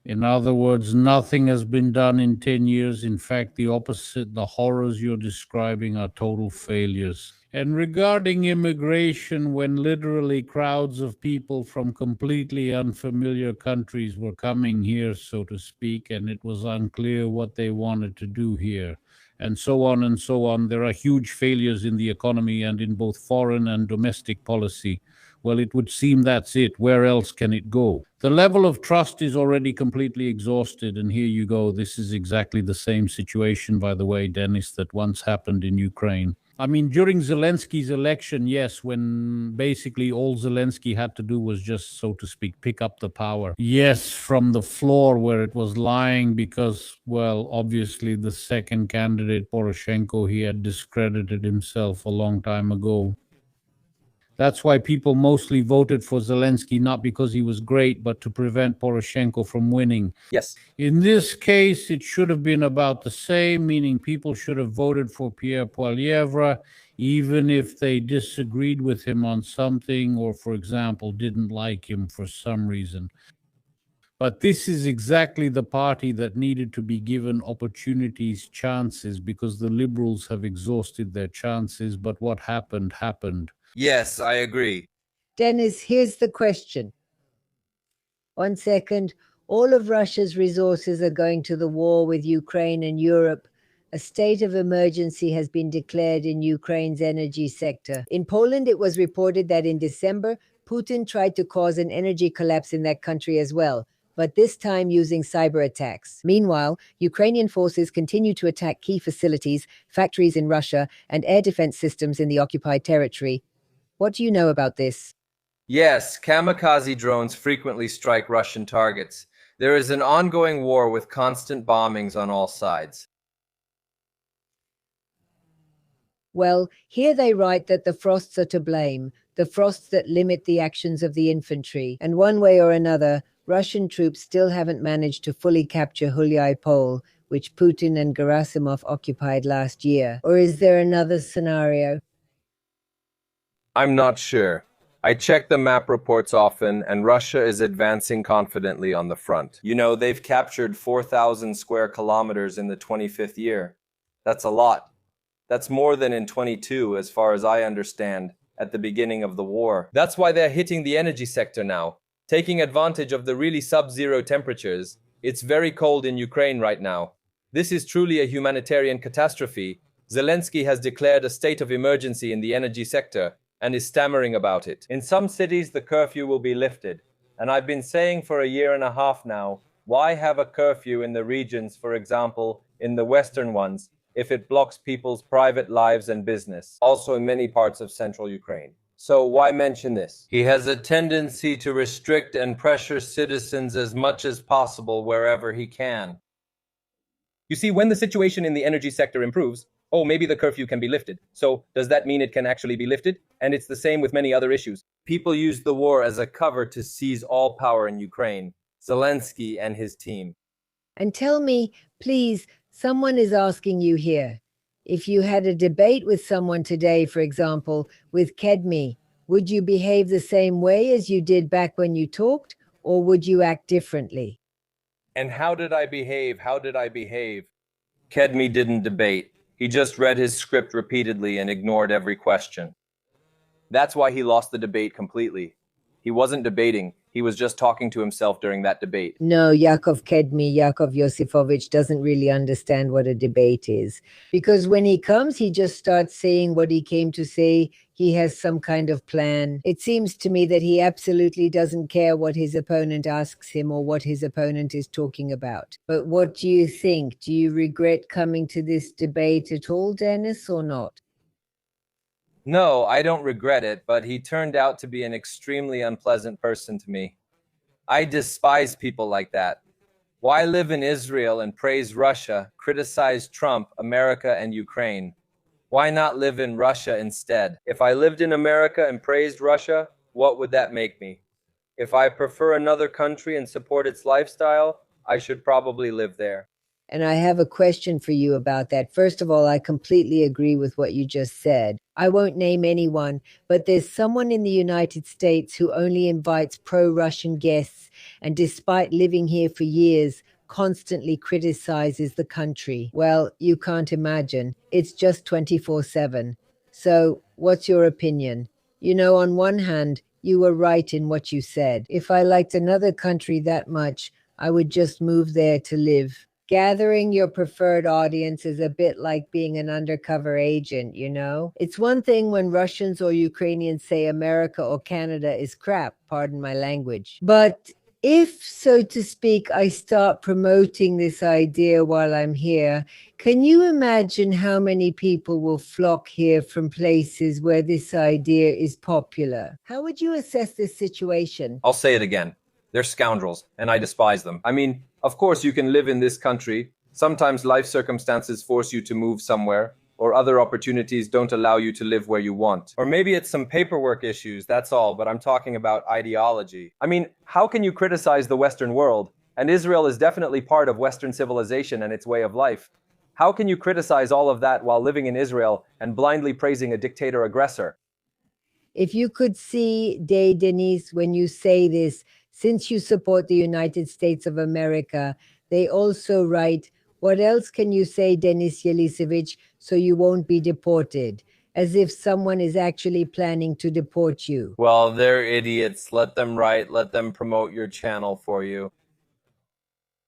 In other words, nothing has been done in 10 years. In fact, the opposite, the horrors you're describing are total failures. And regarding immigration, when literally crowds of people from completely unfamiliar countries were coming here, so to speak, and it was unclear what they wanted to do here, and so on and so on, there are huge failures in the economy and in both foreign and domestic policy. Well, it would seem that's it. Where else can it go? The level of trust is already completely exhausted, and here you go. This is exactly the same situation, by the way, Dennis, that once happened in Ukraine. I mean, during Zelensky's election, yes, when basically all Zelensky had to do was just, so to speak, pick up the power. Yes, from the floor where it was lying because, well, obviously the second candidate, Poroshenko, he had discredited himself a long time ago. That's why people mostly voted for Zelensky, not because he was great, but to prevent Poroshenko from winning. Yes. In this case, it should have been about the same, meaning people should have voted for Pierre Poilievre, even if they disagreed with him on something or, for example, didn't like him for some reason. But this is exactly the party that needed to be given opportunities, chances, because the Liberals have exhausted their chances, but what happened, happened. Yes, I agree. Dennis, here's the question. 1 second. All of Russia's resources are going to the war with Ukraine and Europe. A state of emergency has been declared in Ukraine's energy sector. In Poland, it was reported that in December, Putin tried to cause an energy collapse in that country as well, but this time using cyber attacks. Meanwhile, Ukrainian forces continue to attack key facilities, factories in Russia, and air defense systems in the occupied territory. What do you know about this? Yes, kamikaze drones frequently strike Russian targets. There is an ongoing war with constant bombings on all sides. Well, here they write that the frosts are to blame, the frosts that limit the actions of the infantry. And one way or another, Russian troops still haven't managed to fully capture Hulyai which Putin and Gerasimov occupied last year. Or is there another scenario? I'm not sure. I check the map reports often, and Russia is advancing confidently on the front. You know, they've captured 4,000 square kilometers in the 25th year. That's a lot. That's more than in 22, as far as I understand, at the beginning of the war. That's why they're hitting the energy sector now, taking advantage of the really sub-zero temperatures. It's very cold in Ukraine right now. This is truly a humanitarian catastrophe. Zelensky has declared a state of emergency in the energy sector and is stammering about it. In some cities, the curfew will be lifted. And I've been saying for a year and a half now, why have a curfew in the regions, for example, in the western ones, if it blocks people's private lives and business, also in many parts of central Ukraine? So why mention this? He has a tendency to restrict and pressure citizens as much as possible wherever he can. You see, when the situation in the energy sector improves, maybe the curfew can be lifted. So does that mean it can actually be lifted? And it's the same with many other issues. People use the war as a cover to seize all power in Ukraine. Zelensky and his team. And tell me, please, someone is asking you here. If you had a debate with someone today, for example, with Kedmi, would you behave the same way as you did back when you talked, or would you act differently? And how did I behave? How did I behave? Kedmi didn't debate. He just read his script repeatedly and ignored every question. That's why he lost the debate completely. He wasn't debating. He was just talking to himself during that debate. No, Yakov Yosifovich doesn't really understand what a debate is. Because when he comes, he just starts saying what he came to say. He has some kind of plan. It seems to me that he absolutely doesn't care what his opponent asks him or what his opponent is talking about. But what do you think? Do you regret coming to this debate at all, Dennis, or not? No, I don't regret it, but he turned out to be an extremely unpleasant person to me. I despise people like that. Why live in Israel and praise Russia, criticize Trump, America, and Ukraine? Why not live in Russia instead? If I lived in America and praised Russia, what would that make me? If I prefer another country and support its lifestyle, I should probably live there. And I have a question for you about that. First of all, I completely agree with what you just said. I won't name anyone, but there's someone in the United States who only invites pro-Russian guests and despite living here for years, constantly criticizes the country. Well, you can't imagine. It's just 24/7. So, what's your opinion? You know, on one hand, you were right in what you said. If I liked another country that much, I would just move there to live. Gathering your preferred audience is a bit like being an undercover agent, you know? It's one thing when Russians or Ukrainians say America or Canada is crap, pardon my language. But if, so to speak, I start promoting this idea while I'm here, can you imagine how many people will flock here from places where this idea is popular? How would you assess this situation? I'll say it again. They're scoundrels, and I despise them. I mean, of course you can live in this country. Sometimes life circumstances force you to move somewhere, or other opportunities don't allow you to live where you want. Or maybe it's some paperwork issues, that's all, but I'm talking about ideology. I mean, how can you criticize the Western world? And Israel is definitely part of Western civilization and its way of life. How can you criticize all of that while living in Israel and blindly praising a dictator aggressor? If you could see, Denise, when you say this, since you support the United States of America, they also write, what else can you say, Denis Yelisevich, so you won't be deported? as if someone is actually planning to deport you. Well, they're idiots. Let them write. Let them promote your channel for you.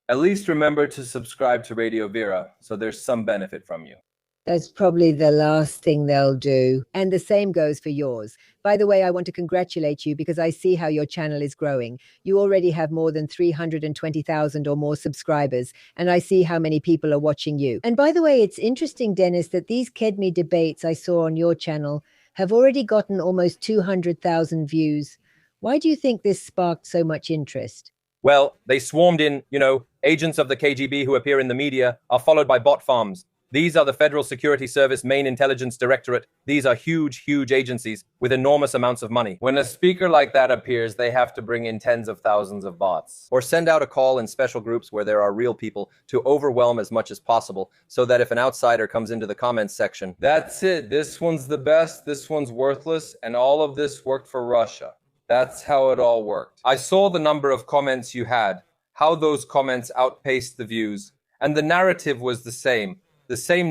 At least remember to subscribe to Radio Vera, so there's some benefit from you. That's probably the last thing they'll do. And the same goes for yours. By the way, I want to congratulate you because I see how your channel is growing. You already have more than 320,000 or more subscribers, and I see how many people are watching you. And by the way, it's interesting, Dennis, that these KEDMI debates I saw on your channel have already gotten almost 200,000 views. Why do you think this sparked so much interest? Well, they swarmed in, agents of the KGB who appear in the media are followed by bot farms. These are the Federal Security Service main intelligence directorate. These are huge, huge agencies with enormous amounts of money. When a speaker like that appears, they have to bring in tens of thousands of bots. Or send out a call in special groups where there are real people to overwhelm as much as possible so that if an outsider comes into the comments section. That's it. This one's the best, this one's worthless, and all of this worked for Russia. That's how it all worked. I saw the number of comments you had, how those comments outpaced the views, and the narrative was the same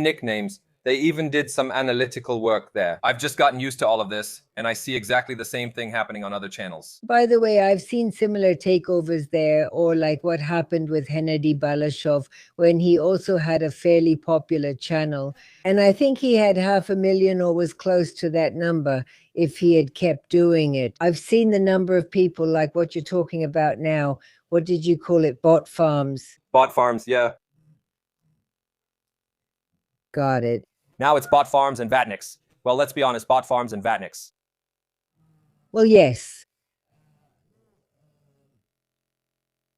nicknames. They even did some analytical work there. I've just gotten used to all of this, and I see exactly the same thing happening on other channels. By the way, I've seen similar takeovers there, or like what happened with Hennady Balashov when he also had a fairly popular channel. And I think he had 500,000 or was close to that number if he had kept doing it. I've seen the number of people like what you're talking about now. What did you call it? Bot farms. Bot farms, yeah. Got it. Now it's bot farms and vatniks. Well, let's be honest, bot farms and vatniks. Well, yes.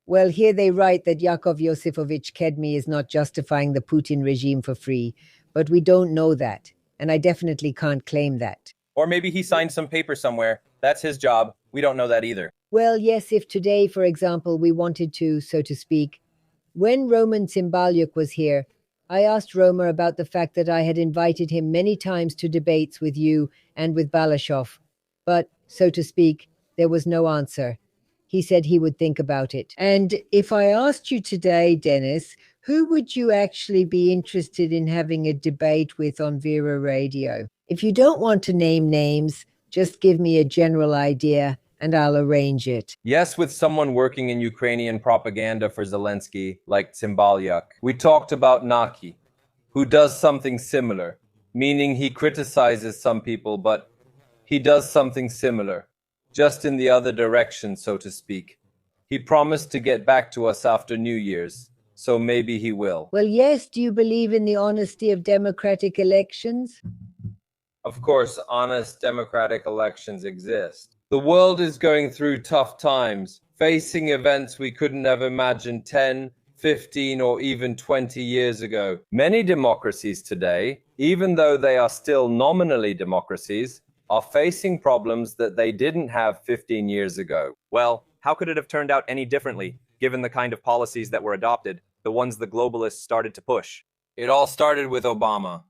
Well, here they write that Yakov Yosifovich Kedmi is not justifying the Putin regime for free, but we don't know that, and I definitely can't claim that. Or maybe he signed some paper somewhere. That's his job. We don't know that either. Well, yes, if today, for example, we wanted to, so to speak, when Roman Tsimbalyuk was here, I asked Roma about the fact that I had invited him many times to debates with you and with Balashov, but, so to speak, there was no answer. He said he would think about it. And if I asked you today, Dennis, who would you actually be interested in having a debate with on Vera Radio? If you don't want to name names, just give me a general idea and I'll arrange it. Yes, with someone working in Ukrainian propaganda for Zelensky, like Tymoshenko. We talked about Naki, who does something similar, meaning he criticizes some people, but he does something similar, just in the other direction, so to speak. He promised to get back to us after New Year's, so maybe he will. Well, yes, do you believe in the honesty of democratic elections? Of course, honest democratic elections exist. The world is going through tough times, facing events we couldn't have imagined 10, 15, or even 20 years ago. Many democracies today, even though they are still nominally democracies, are facing problems that they didn't have 15 years ago. Well, how could it have turned out any differently, given the kind of policies that were adopted, the ones the globalists started to push? It all started with Obama.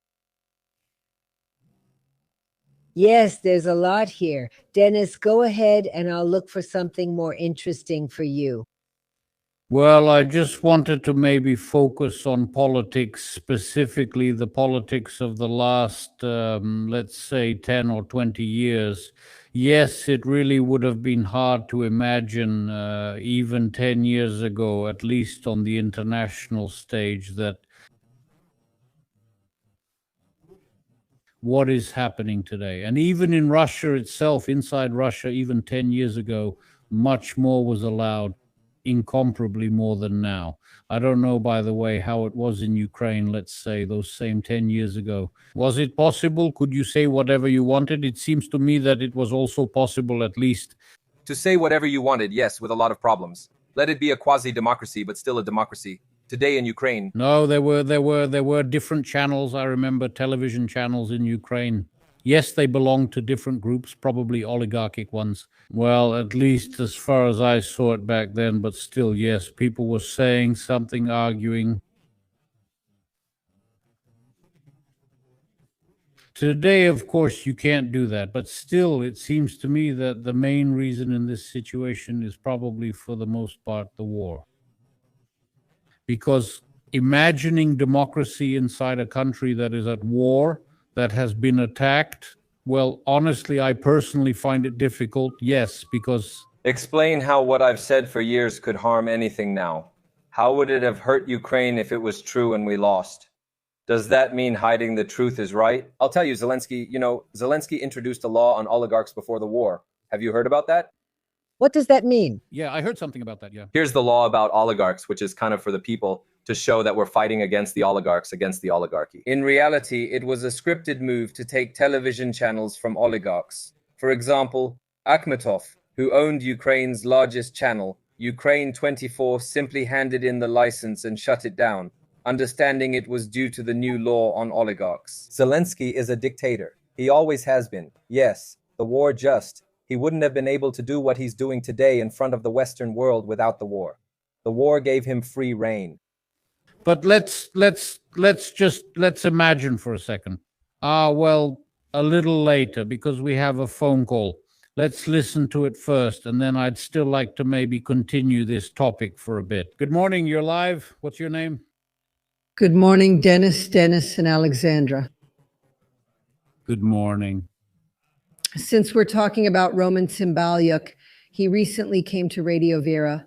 Yes, there's a lot here. Dennis, go ahead and I'll look for something more interesting for you. Well, I just wanted to maybe focus on politics, specifically the politics of the last, let's say, 10 or 20 years. Yes, it really would have been hard to imagine even 10 years ago, at least on the international stage, that what is happening today. And even in Russia itself, inside Russia, even 10 years ago, much more was allowed, incomparably more than now. I don't know, by the way, how it was in Ukraine, let's say, those same 10 years ago. Was it possible? Could you say whatever you wanted? It seems to me that it was also possible, at least. To say whatever you wanted, yes, with a lot of problems. Let it be a quasi-democracy, but still a democracy. Today in Ukraine. No, there were different channels. I remember television channels in Ukraine. Yes, they belonged to different groups, probably oligarchic ones. Well, at least as far as I saw it back then, but still, yes, people were saying something, arguing. Today, of course, you can't do that, but still, it seems to me that the main reason in this situation is probably, for the most part, the war. Because imagining democracy inside a country that is at war that has been attacked? Well, honestly, I personally find it difficult, yes, because Explain how what I've said for years could harm anything now. How would it have hurt Ukraine if it was true and we lost? Does that mean hiding the truth is right? I'll tell you, Zelensky, Zelensky introduced a law on oligarchs before the war. Have you heard about that? What does that mean? yeah, I heard something about that, yeah. Here's the law about oligarchs, which is kind of for the people to show that we're fighting against the oligarchs, against the oligarchy. In reality, it was a scripted move to take television channels from oligarchs. For example, Akhmetov, who owned Ukraine's largest channel, Ukraine 24, simply handed in the license and shut it down, understanding it was due to the new law on oligarchs. Zelensky is a dictator. He always has been. Yes, the war just. He wouldn't have been able to do what he's doing today in front of the Western world without the war. The war gave him free rein. But let's imagine for a second. Well, a little later, because we have a phone call. Let's listen to it first, and then I'd still like to maybe continue this topic for a bit. Good morning, you're live. What's your name? Good morning, Dennis, and Alexandra. Good morning. Since we're talking about Roman Cymbalyuk, he recently came to Radio Vera,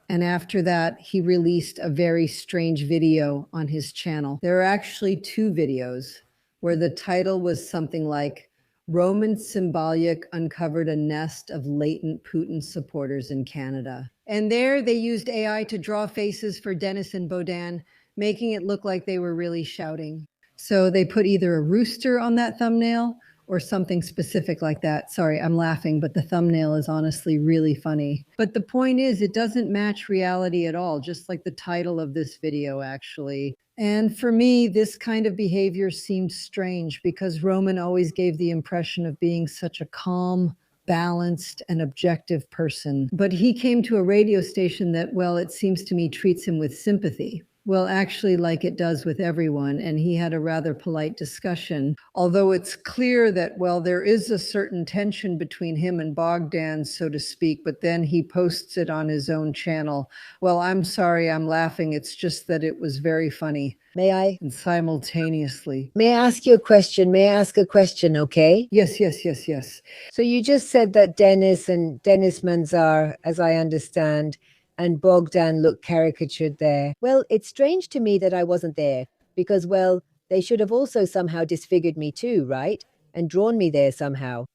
and after that, he released a very strange video on his channel. There are actually two videos where the title was something like, Roman Cymbalyuk uncovered a nest of latent Putin supporters in Canada. And there they used AI to draw faces for Dennis and Bodan, making it look like they were really shouting. So they put either a rooster on that thumbnail or something specific like that. Sorry, I'm laughing, but the thumbnail is honestly really funny. But the point is, it doesn't match reality at all, just like the title of this video, actually. And for me, this kind of behavior seemed strange because Roman always gave the impression of being such a calm, balanced, and objective person. But he came to a radio station that, well, it seems to me treats him with sympathy. Well, actually, like it does with everyone, and he had a rather polite discussion, although it's clear that, well, there is a certain tension between him and Bogdan, so to speak, but then he posts it on his own channel. Well, I'm sorry, I'm laughing. It's just that it was very funny. May I? And simultaneously. May I ask you a question? May I ask a question, okay? Yes. So you just said that Dennis Manzar, as I understand, and Bogdan look caricatured there. Well, it's strange to me that I wasn't there because, well, they should have also somehow disfigured me too, right? And drawn me there somehow.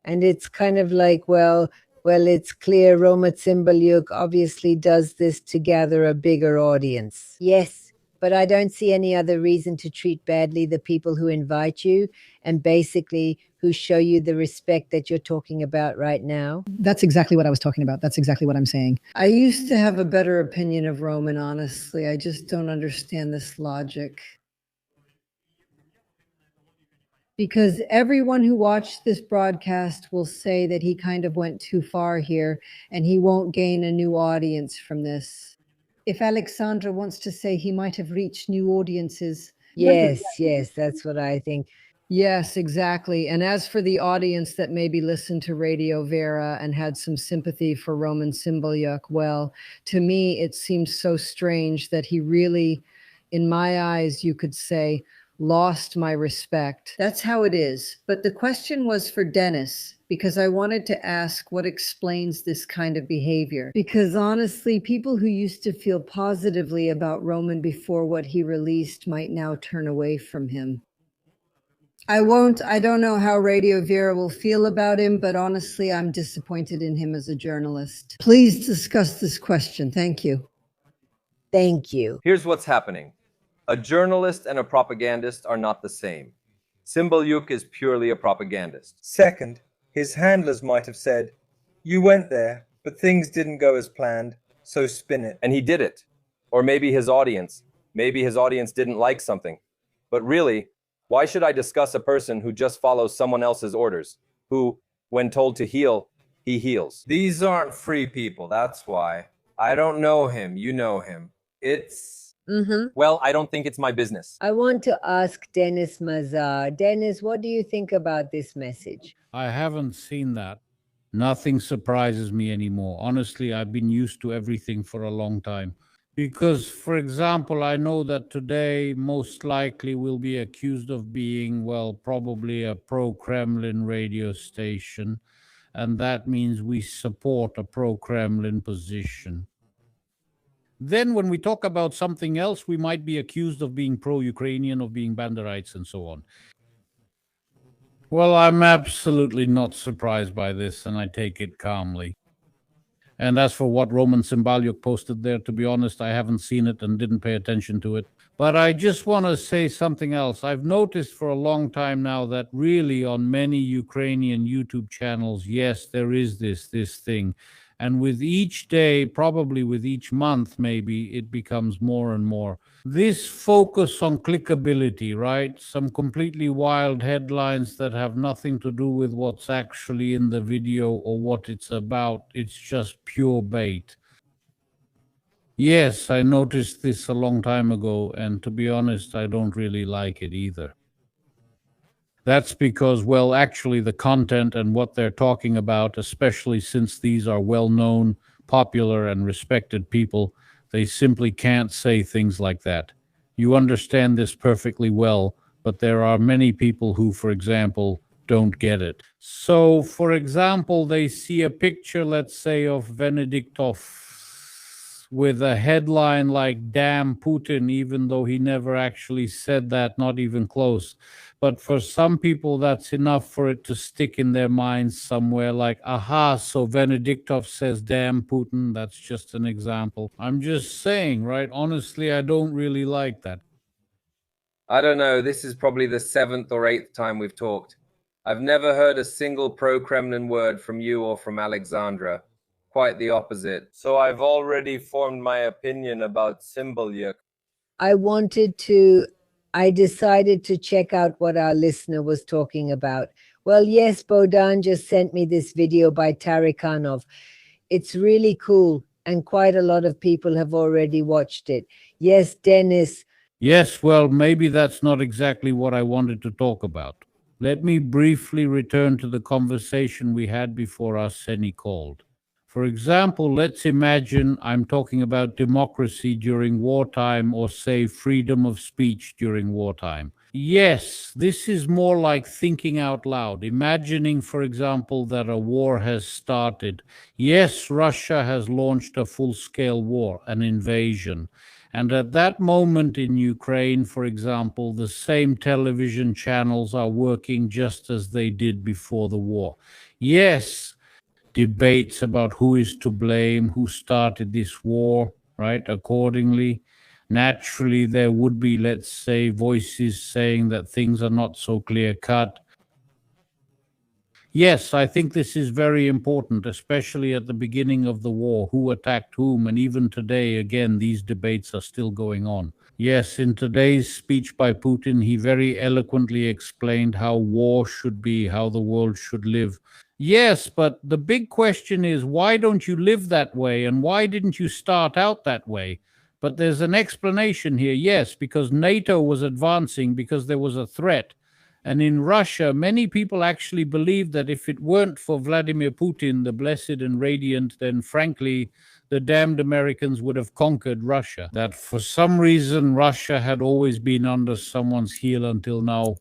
And it's kind of like, well, it's clear Roma Cymbalyuk obviously does this to gather a bigger audience. Yes, but I don't see any other reason to treat badly the people who invite you and basically who show you the respect that you're talking about right now. That's exactly what I was talking about. That's exactly what I'm saying. I used to have a better opinion of Roman, honestly. I just don't understand this logic. Because everyone who watched this broadcast will say that he kind of went too far here and he won't gain a new audience from this. If Alexandra wants to say he might have reached new audiences. Yes, that's what I think. Yes, exactly. And as for the audience that maybe listened to Radio Vera and had some sympathy for Roman Cymbalyuk, well, to me, it seems so strange that he really, in my eyes, you could say, lost my respect. That's how it is. But the question was for Dennis, because I wanted to ask what explains this kind of behavior. Because honestly, people who used to feel positively about Roman before what he released might now turn away from him. I don't know how Radio Vera will feel about him, but honestly, I'm disappointed in him as a journalist. Please discuss this question. Thank you. Thank you. Here's what's happening. A journalist and a propagandist are not the same. Cymbalyuk is purely a propagandist. Second, his handlers might have said, "You went there, but things didn't go as planned, so spin it." And he did it. Or maybe his audience didn't like something. But really, why should I discuss a person who just follows someone else's orders, who, when told to heal, he heals? These aren't free people, that's why. I don't know him, you know him. Well, I don't think it's my business. I want to ask Dennis Mazar. Dennis, what do you think about this message? I haven't seen that. Nothing surprises me anymore. Honestly, I've been used to everything for a long time. Because, for example, I know that today most likely we'll be accused of being, well, probably a pro-Kremlin radio station, and that means we support a pro-Kremlin position. Then when we talk about something else, we might be accused of being pro-Ukrainian, of being Banderites, and so on. Well, I'm absolutely not surprised by this, and I take it calmly. And as for what Roman Cymbalyuk posted there, to be honest, I haven't seen it and didn't pay attention to it. But I just want to say something else. I've noticed for a long time now that really on many Ukrainian YouTube channels, yes, there is this thing. And with each day, probably with each month, maybe it becomes more and more. This focus on clickability, right? Some completely wild headlines that have nothing to do with what's actually in the video or what it's about. It's just pure bait. Yes, I noticed this a long time ago, and to be honest, I don't really like it either. That's because, well, actually the content and what they're talking about, especially since these are well-known, popular, and respected people, they simply can't say things like that. You understand this perfectly well, but there are many people who, for example, don't get it. So, for example, they see a picture, let's say, of Venediktov with a headline like "Damn Putin," even though he never actually said that, not even close. But for some people, that's enough for it to stick in their minds somewhere like, aha, so Venediktov says, damn Putin. That's just an example. I'm just saying, right? Honestly, I don't really like that. I don't know, this is probably the 7th or 8th time we've talked. I've never heard a single pro-Kremlin word from you or from Alexandra. Quite the opposite. So I've already formed my opinion about Cymbalyuk. I decided to check out what our listener was talking about. Well, yes, Bodan just sent me this video by Tarikanov. It's really cool, and quite a lot of people have already watched it. Yes, Dennis. Yes, well, maybe that's not exactly what I wanted to talk about. Let me briefly return to the conversation we had before Arseny called. For example, let's imagine I'm talking about democracy during wartime or, say, freedom of speech during wartime. Yes, this is more like thinking out loud, imagining, for example, that a war has started. Yes, Russia has launched a full-scale war, an invasion. And at that moment in Ukraine, for example, the same television channels are working just as they did before the war. Yes, debates about who is to blame, who started this war, right? Accordingly, naturally, there would be, let's say, voices saying that things are not so clear cut. Yes, I think this is very important, especially at the beginning of the war, who attacked whom, and even today, again, these debates are still going on. Yes, in today's speech by Putin, he very eloquently explained how war should be, how the world should live. Yes, but the big question is, why don't you live that way, and why didn't you start out that way? But there's an explanation here, yes, because NATO was advancing, because there was a threat. And in Russia, many people actually believe that if it weren't for Vladimir Putin, the blessed and radiant, then frankly, the damned Americans would have conquered Russia. That for some reason, Russia had always been under someone's heel until now.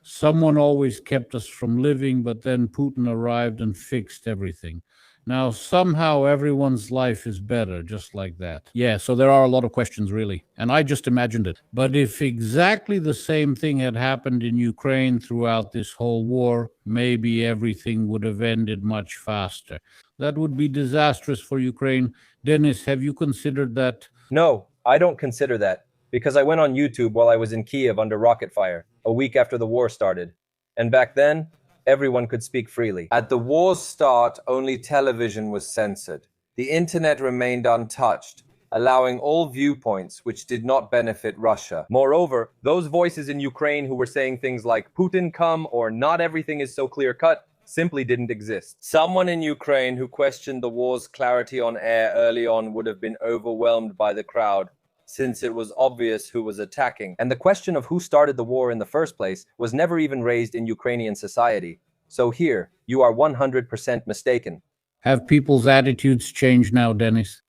Someone always kept us from living, but then Putin arrived and fixed everything. Now, somehow everyone's life is better, just like that. Yeah, so there are a lot of questions, really. And I just imagined it. But if exactly the same thing had happened in Ukraine throughout this whole war, maybe everything would have ended much faster. That would be disastrous for Ukraine. Dennis, have you considered that? No, I don't consider that, because I went on YouTube while I was in Kyiv under rocket fire, a week after the war started. And back then, everyone could speak freely. At the war's start, only television was censored. The internet remained untouched, allowing all viewpoints which did not benefit Russia. Moreover, those voices in Ukraine who were saying things like Putin come or not everything is so clear-cut simply didn't exist. Someone in Ukraine who questioned the war's clarity on air early on would have been overwhelmed by the crowd, since it was obvious who was attacking. And the question of who started the war in the first place was never even raised in Ukrainian society. So here, you are 100% mistaken. Have people's attitudes changed now, Dennis?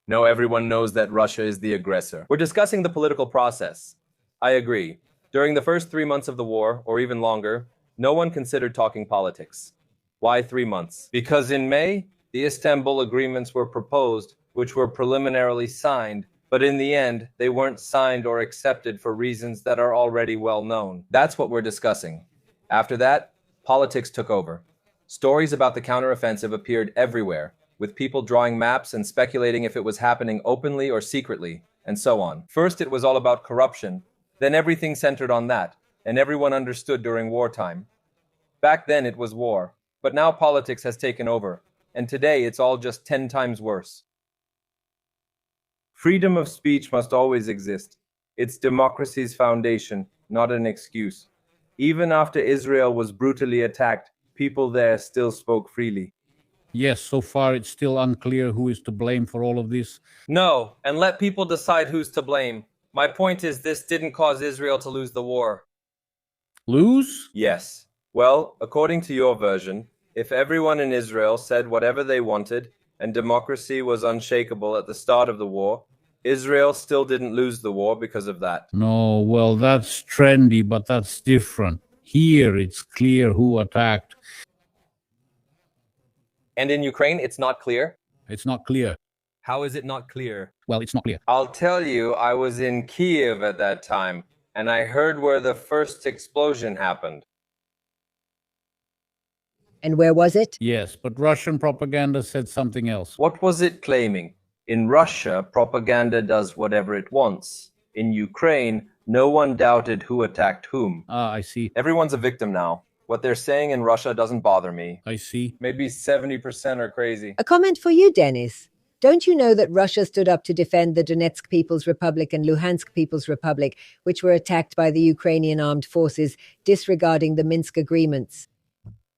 No, everyone knows that Russia is the aggressor. We're discussing the political process. I agree. During the first 3 months of the war, or even longer, no one considered talking politics. Why 3 months? Because in May, the Istanbul agreements were proposed, which were preliminarily signed, but in the end, they weren't signed or accepted for reasons that are already well known. That's what we're discussing. After that, politics took over. Stories about the counteroffensive appeared everywhere, with people drawing maps and speculating if it was happening openly or secretly, and so on. First, it was all about corruption, then everything centered on that, and everyone understood during wartime. Back then it was war, but now politics has taken over, and today it's all just 10 times worse. Freedom of speech must always exist. It's democracy's foundation, not an excuse. Even after Israel was brutally attacked, people there still spoke freely. Yes, so far it's still unclear who is to blame for all of this. No, and let people decide who's to blame. My point is this didn't cause Israel to lose the war. Lose? Yes. Well, according to your version, if everyone in Israel said whatever they wanted and democracy was unshakable at the start of the war, Israel still didn't lose the war because of that. No, well, that's trendy, but that's different. Here it's clear who attacked. And in Ukraine, it's not clear? It's not clear. How is it not clear? Well, it's not clear. I'll tell you, I was in Kyiv at that time, and I heard where the first explosion happened. And where was it? Yes, but Russian propaganda said something else. What was it claiming? In Russia, propaganda does whatever it wants. In Ukraine, no one doubted who attacked whom. Ah, I see. Everyone's a victim now. What they're saying in Russia doesn't bother me. I see. Maybe 70% are crazy. A comment for you, Dennis. Don't you know that Russia stood up to defend the Donetsk People's Republic and Luhansk People's Republic, which were attacked by the Ukrainian armed forces, disregarding the Minsk agreements?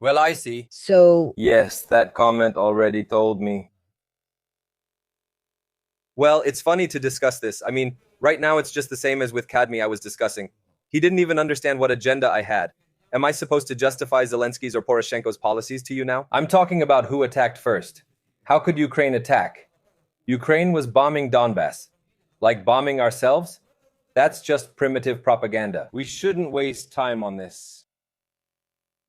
Well, I see. So, Yes, that comment already told me. Well, it's funny to discuss this. I mean, right now it's just the same as with Kadmi I was discussing. He didn't even understand what agenda I had. Am I supposed to justify Zelensky's or Poroshenko's policies to you now? I'm talking about who attacked first. How could Ukraine attack? Ukraine was bombing Donbass. Like bombing ourselves? That's just primitive propaganda. We shouldn't waste time on this.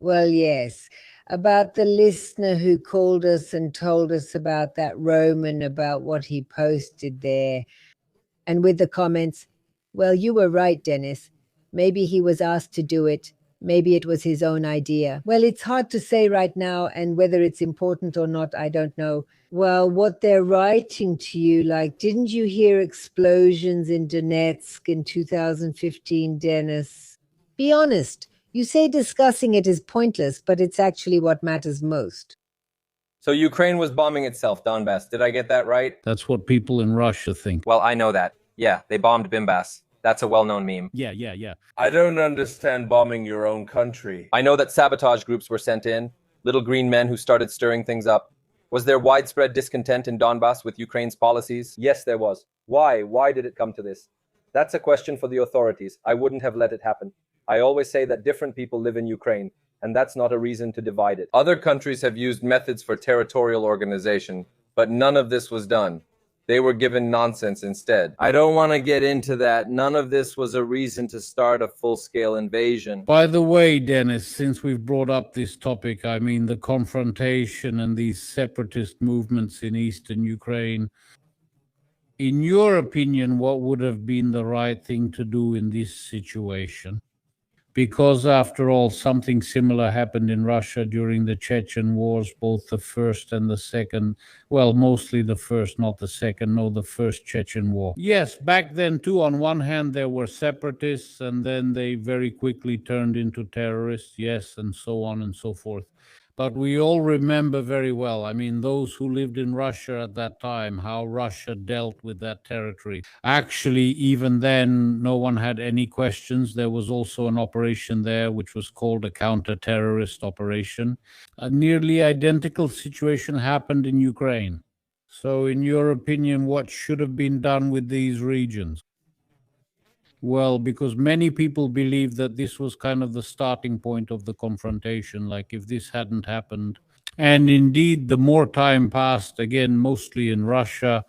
well, yes, about the listener who called us and told us about that Roman, about what he posted there. And with the comments, well, you were right, Dennis. Maybe he was asked to do it. Maybe it was his own idea. Well, it's hard to say right now, and whether it's important or not, I don't know. Well, what they're writing to you, like, didn't you hear explosions in Donetsk in 2015, Dennis? Be honest. You say discussing it is pointless, but it's actually what matters most. So Ukraine was bombing itself, Donbass. Did I get that right? That's what people in Russia think. Well, I know that. Yeah, they bombed Bimbas. That's a well-known meme. Yeah. I don't understand bombing your own country. I know that sabotage groups were sent in, little green men who started stirring things up. Was there widespread discontent in Donbass with Ukraine's policies? Yes, there was. Why? Why did it come to this? That's a question for the authorities. I wouldn't have let it happen. I always say that different people live in Ukraine, and that's not a reason to divide it. Other countries have used methods for territorial organization, but none of this was done. They were given nonsense instead. I don't want to get into that. None of this was a reason to start a full-scale invasion. By the way, Dennis, since we've brought up this topic, I mean the confrontation and these separatist movements in eastern Ukraine, in your opinion, what would have been the right thing to do in this situation? Because after all, something similar happened in Russia during the Chechen wars, both the first and the second. Well, mostly the first, not the second. No, the first Chechen war. Yes, back then too, on one hand, there were separatists, and then they very quickly turned into terrorists, yes, and so on and so forth. But we all remember very well, I mean, those who lived in Russia at that time, how Russia dealt with that territory. Actually, even then, no one had any questions. There was also an operation there which was called a counter-terrorist operation. A nearly identical situation happened in Ukraine. So in your opinion, what should have been done with these regions? Well, because many people believe that this was kind of the starting point of the confrontation, like if this hadn't happened. And indeed, the more time passed, again, mostly in Russia,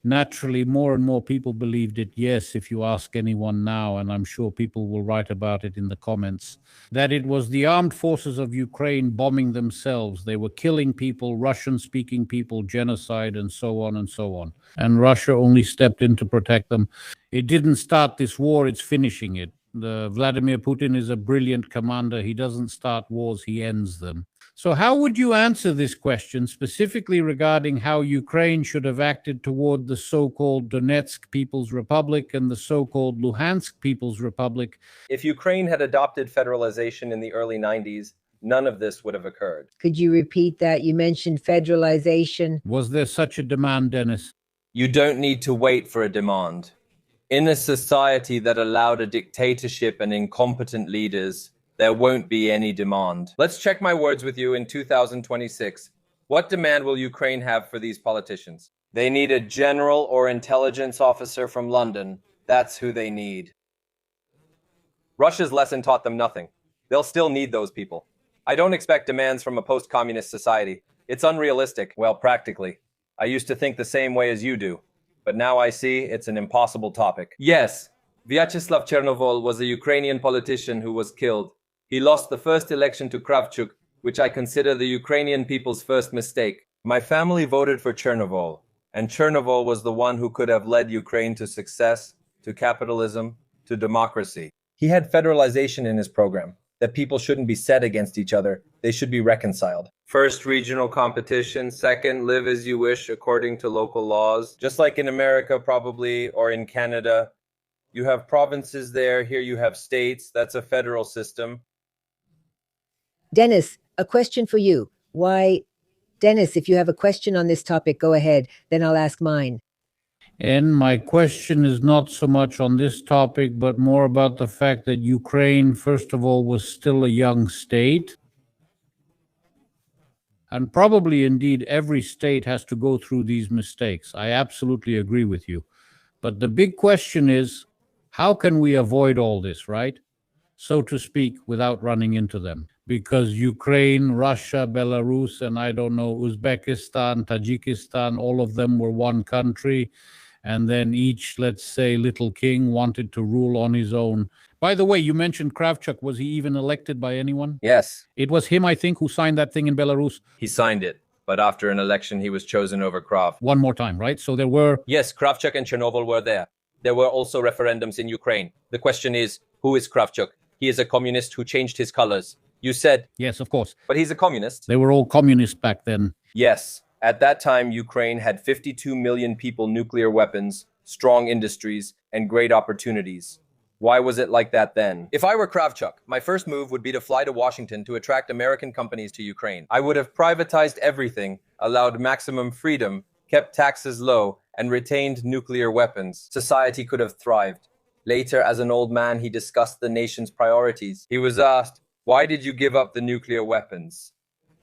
Naturally, more and more people believed it, yes, if you ask anyone now, and I'm sure people will write about it in the comments, that it was the armed forces of Ukraine bombing themselves. They were killing people, Russian-speaking people, genocide, and so on and so on. And Russia only stepped in to protect them. It didn't start this war, it's finishing it. Vladimir Putin is a brilliant commander. He doesn't start wars, he ends them. So how would you answer this question, specifically regarding how Ukraine should have acted toward the so-called Donetsk People's Republic and the so-called Luhansk People's Republic? If Ukraine had adopted federalization in the early 90s, none of this would have occurred. Could you repeat that? You mentioned federalization. Was there such a demand, Dennis? You don't need to wait for a demand. In a society that allowed a dictatorship and incompetent leaders, there won't be any demand. Let's check my words with you in 2026. What demand will Ukraine have for these politicians? They need a general or intelligence officer from London. That's who they need. Russia's lesson taught them nothing. They'll still need those people. I don't expect demands from a post-communist society. It's unrealistic. Well, practically. I used to think the same way as you do, but now I see it's an impossible topic. Yes, Vyacheslav Chernovol was a Ukrainian politician who was killed. He lost the first election to Kravchuk, which I consider the Ukrainian people's first mistake. My family voted for Chernovol, and Chernovol was the one who could have led Ukraine to success, to capitalism, to democracy. He had federalization in his program, that people shouldn't be set against each other. They should be reconciled. First, regional competition. Second, live as you wish according to local laws. Just like in America, probably, or in Canada. You have provinces there. Here you have states. That's a federal system. Dennis, a question for you. Why, Dennis, if you have a question on this topic, go ahead. Then I'll ask mine. And my question is not so much on this topic, but more about the fact that Ukraine, first of all, was still a young state. And probably, indeed, every state has to go through these mistakes. I absolutely agree with you. But the big question is, how can we avoid all this, right? So to speak, without running into them. Because Ukraine, Russia, Belarus, and I don't know, Uzbekistan, Tajikistan, all of them were one country. And then each, let's say, little king wanted to rule on his own. By the way, you mentioned Kravchuk. Was he even elected by anyone? Yes. It was him, I think, who signed that thing in Belarus. He signed it, but after an election, he was chosen over Krav. One more time, right? So there were... Yes, Kravchuk and Chernovol were there. There were also referendums in Ukraine. The question is, who is Kravchuk? He is a communist who changed his colors. You said... Yes, of course. But he's a communist. They were all communists back then. Yes. At that time, Ukraine had 52 million people, nuclear weapons, strong industries, and great opportunities. Why was it like that then? If I were Kravchuk, my first move would be to fly to Washington to attract American companies to Ukraine. I would have privatized everything, allowed maximum freedom, kept taxes low, and retained nuclear weapons. Society could have thrived. Later, as an old man, he discussed the nation's priorities. He was asked, "Why did you give up the nuclear weapons?"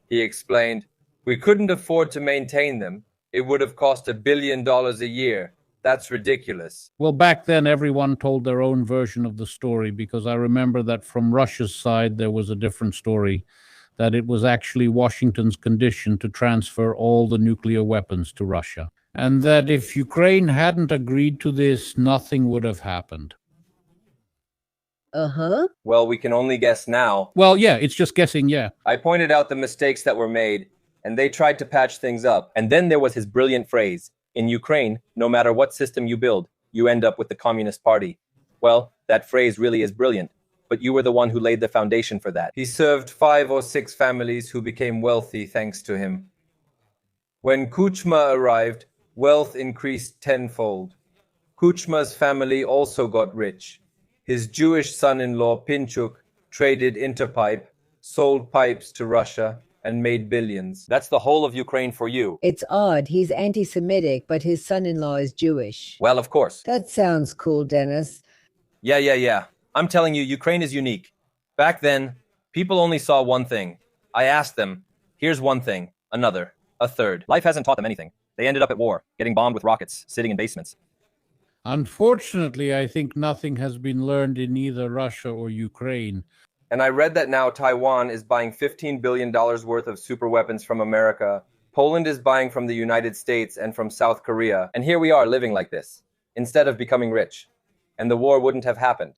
He explained, "We couldn't afford to maintain them. It would have cost $1 billion a year. That's ridiculous." Well, back then, everyone told their own version of the story, because I remember that from Russia's side, there was a different story, that it was actually Washington's condition to transfer all the nuclear weapons to Russia. And that if Ukraine hadn't agreed to this, nothing would have happened. Uh-huh. Well, we can only guess now. Well, yeah, it's just guessing, yeah. I pointed out the mistakes that were made, and they tried to patch things up. And then there was his brilliant phrase, "In Ukraine, no matter what system you build, you end up with the Communist Party." Well, that phrase really is brilliant, but you were the one who laid the foundation for that. He served 5 or 6 families who became wealthy thanks to him. When Kuchma arrived, wealth increased tenfold. Kuchma's family also got rich. His Jewish son-in-law, Pinchuk, traded Interpipe, sold pipes to Russia, and made billions. That's the whole of Ukraine for you. It's odd. He's anti-Semitic, but his son-in-law is Jewish. Well, of course. That sounds cool, Dennis. Yeah. I'm telling you, Ukraine is unique. Back then, people only saw one thing. I asked them, here's one thing, another, a third. Life hasn't taught them anything. They ended up at war, getting bombed with rockets, sitting in basements. Unfortunately, I think nothing has been learned in either Russia or Ukraine. And I read that now Taiwan is buying $15 billion worth of super weapons from America, Poland is buying from the United States and from South Korea, and here we are living like this, instead of becoming rich. And the war wouldn't have happened.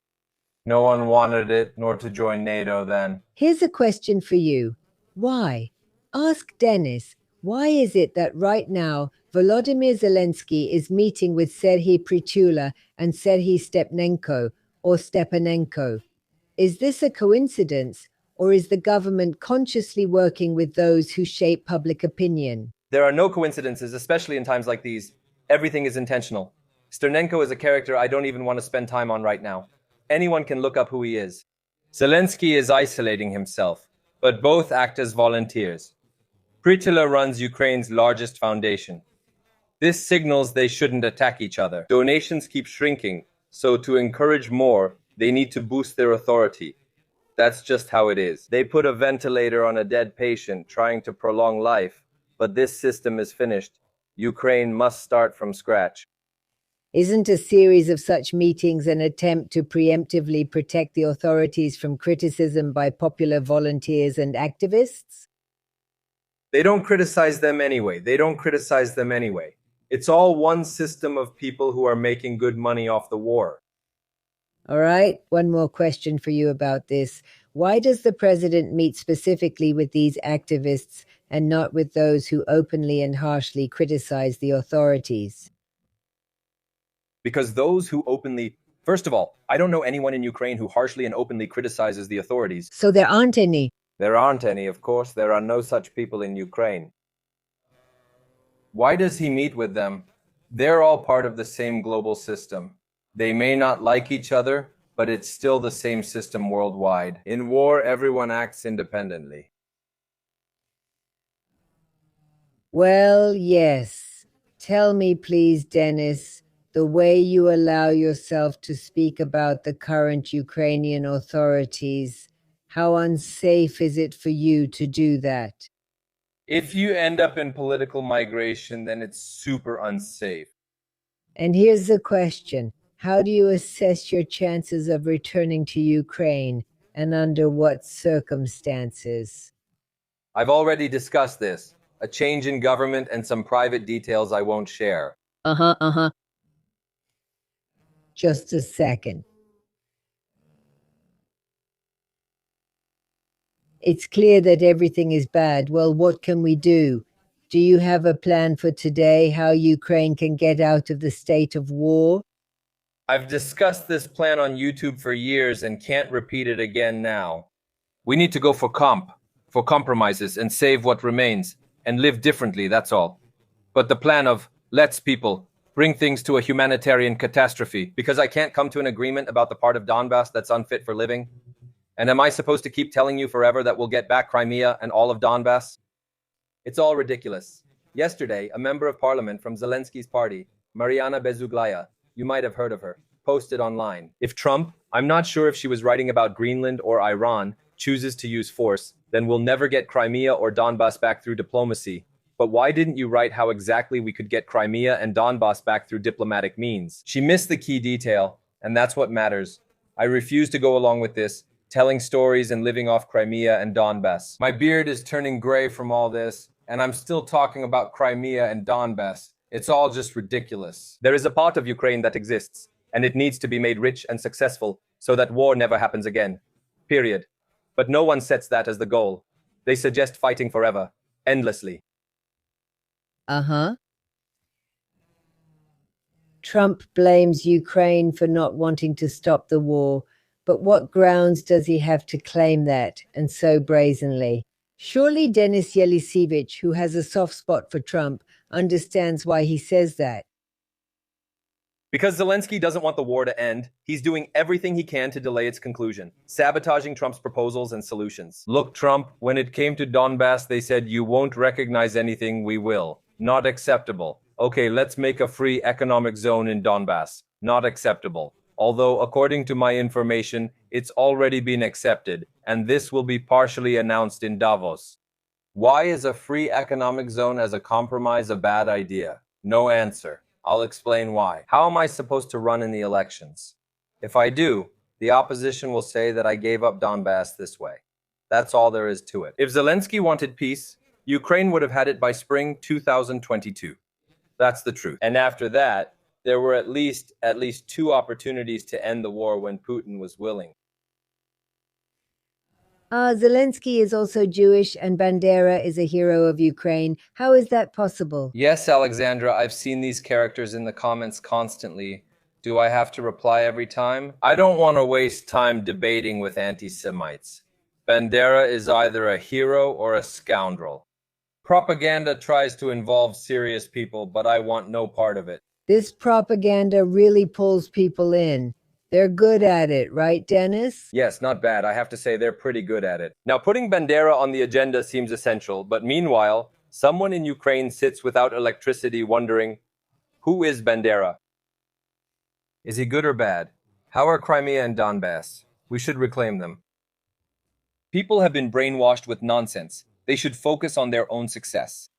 No one wanted it, nor to join NATO then. Here's a question for you. Why? Ask Dennis. Why is it that right now Volodymyr Zelensky is meeting with Serhiy Prytula and Serhiy Stepanenko? Is this a coincidence, or is the government consciously working with those who shape public opinion? There are no coincidences, especially in times like these. Everything is intentional. Sternenko is a character I don't even want to spend time on right now. Anyone can look up who he is. Zelensky is isolating himself, but both act as volunteers. Prytula runs Ukraine's largest foundation. This signals they shouldn't attack each other. Donations keep shrinking, so to encourage more, they need to boost their authority. That's just how it is. They put a ventilator on a dead patient, trying to prolong life, but this system is finished. Ukraine must start from scratch. Isn't a series of such meetings an attempt to preemptively protect the authorities from criticism by popular volunteers and activists? They don't criticize them anyway. It's all one system of people who are making good money off the war. All right, one more question for you about this. Why does the president meet specifically with these activists and not with those who openly and harshly criticize the authorities? Because those who openly... First of all, I don't know anyone in Ukraine who harshly and openly criticizes the authorities. So there aren't any. There aren't any, of course. There are no such people in Ukraine. Why does he meet with them? They're all part of the same global system. They may not like each other, but it's still the same system worldwide. In war, everyone acts independently. Well, yes. Tell me, please, Dennis, the way you allow yourself to speak about the current Ukrainian authorities, how unsafe is it for you to do that? If you end up in political migration, then it's super unsafe. And here's the question. How do you assess your chances of returning to Ukraine, and under what circumstances? I've already discussed this. A change in government and some private details I won't share. Just a second. It's clear that everything is bad. Well, what can we do? Do you have a plan for today, how Ukraine can get out of the state of war? I've discussed this plan on YouTube for years and can't repeat it again now. We need to go for compromises and save what remains and live differently, that's all. But the plan of, let's people, bring things to a humanitarian catastrophe because I can't come to an agreement about the part of Donbass that's unfit for living? And am I supposed to keep telling you forever that we'll get back Crimea and all of Donbass? It's all ridiculous. Yesterday, a member of parliament from Zelensky's party, Mariana Bezuglaya, you might have heard of her, posted online. If Trump, I'm not sure if she was writing about Greenland or Iran, chooses to use force, then we'll never get Crimea or Donbass back through diplomacy. But why didn't you write how exactly we could get Crimea and Donbass back through diplomatic means? She missed the key detail, and that's what matters. I refuse to go along with this, telling stories and living off Crimea and Donbass. My beard is turning gray from all this, and I'm still talking about Crimea and Donbass. It's all just ridiculous. There is a part of Ukraine that exists, and it needs to be made rich and successful so that war never happens again. Period. But no one sets that as the goal. They suggest fighting forever, endlessly. Trump blames Ukraine for not wanting to stop the war, but what grounds does he have to claim that, and so brazenly? Surely Denis Yelisevich, who has a soft spot for Trump, understands why he says that. Because Zelensky doesn't want the war to end, he's doing everything he can to delay its conclusion, sabotaging Trump's proposals and solutions. Look, Trump, when it came to Donbass, they said, you won't recognize anything, we will. Not acceptable. Okay, let's make a free economic zone in Donbass. Not acceptable. Although, according to my information, it's already been accepted, and this will be partially announced in Davos. Why is a free economic zone as a compromise a bad idea? No answer. I'll explain why. How am I supposed to run in the elections? If I do, the opposition will say that I gave up Donbass this way. That's all there is to it. If Zelensky wanted peace, Ukraine would have had it by spring 2022. That's the truth. And after that, there were at least two opportunities to end the war when Putin was willing. Zelensky is also Jewish and Bandera is a hero of Ukraine. How is that possible? Yes, Alexandra, I've seen these characters in the comments constantly. Do I have to reply every time? I don't want to waste time debating with anti-Semites. Bandera is either a hero or a scoundrel. Propaganda tries to involve serious people, but I want no part of it. This propaganda really pulls people in. They're good at it, right, Dennis? Yes, not bad. I have to say they're pretty good at it. Now, putting Bandera on the agenda seems essential, but meanwhile, someone in Ukraine sits without electricity wondering, who is Bandera? Is he good or bad? How are Crimea and Donbass? We should reclaim them. People have been brainwashed with nonsense. They should focus on their own success.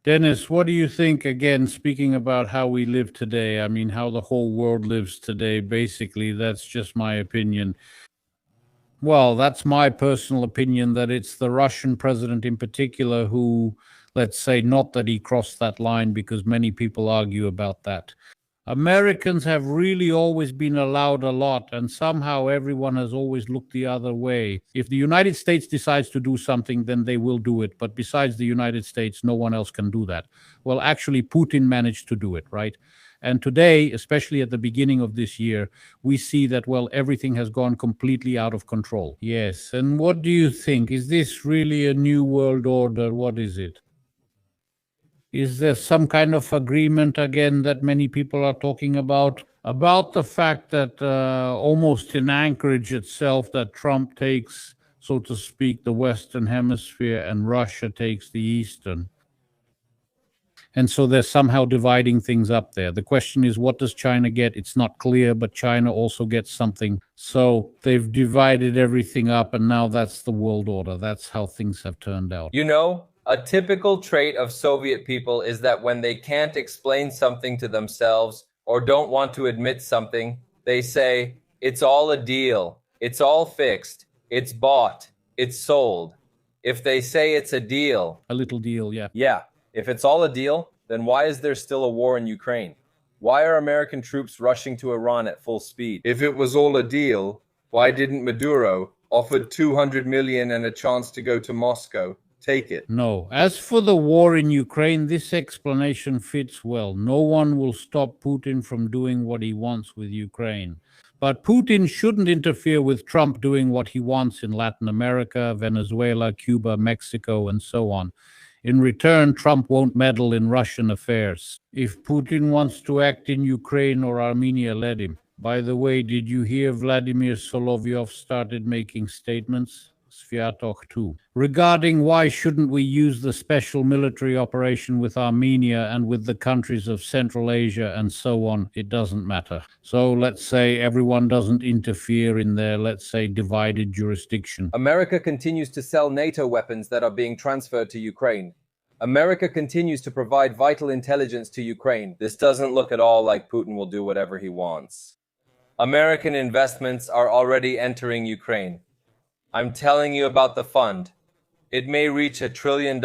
Dennis, what do you think, again, speaking about how we live today? I mean, how the whole world lives today, basically. That's just my opinion. Well, that's my personal opinion, that it's the Russian president in particular who, let's say, not that he crossed that line, because many people argue about that. Americans have really always been allowed a lot, and somehow everyone has always looked the other way. If the United States decides to do something, then they will do it. But besides the United States, no one else can do that. Well, actually, Putin managed to do it, right? And today, especially at the beginning of this year, we see that, well, everything has gone completely out of control. Yes, and what do you think? Is this really a new world order? What is it? Is there some kind of agreement, again, that many people are talking about the fact that almost in Anchorage itself, that Trump takes, so to speak, the Western Hemisphere and Russia takes the Eastern? And so they're somehow dividing things up there. The question is, what does China get? It's not clear, but China also gets something. So they've divided everything up, and now that's the world order. That's how things have turned out. You know, a typical trait of Soviet people is that when they can't explain something to themselves or don't want to admit something, they say, it's all a deal, it's all fixed, it's bought, it's sold. If they say it's a deal... A little deal, yeah. Yeah. If it's all a deal, then why is there still a war in Ukraine? Why are American troops rushing to Iran at full speed? If it was all a deal, why didn't Maduro, offered 200 million and a chance to go to Moscow, take it? No. As for the war in Ukraine, this explanation fits well. No one will stop Putin from doing what he wants with Ukraine. But Putin shouldn't interfere with Trump doing what he wants in Latin America, Venezuela, Cuba, Mexico, and so on. In return, Trump won't meddle in Russian affairs. If Putin wants to act in Ukraine or Armenia, let him. By the way, did you hear Vladimir Solovyov started making statements? Sviatokh too. Regarding why shouldn't we use the special military operation with Armenia and with the countries of Central Asia and so on, it doesn't matter. So let's say everyone doesn't interfere in their, let's say, divided jurisdiction. America continues to sell NATO weapons that are being transferred to Ukraine. America continues to provide vital intelligence to Ukraine. This doesn't look at all like Putin will do whatever he wants. American investments are already entering Ukraine. I'm telling you about the fund. It may reach $1 trillion,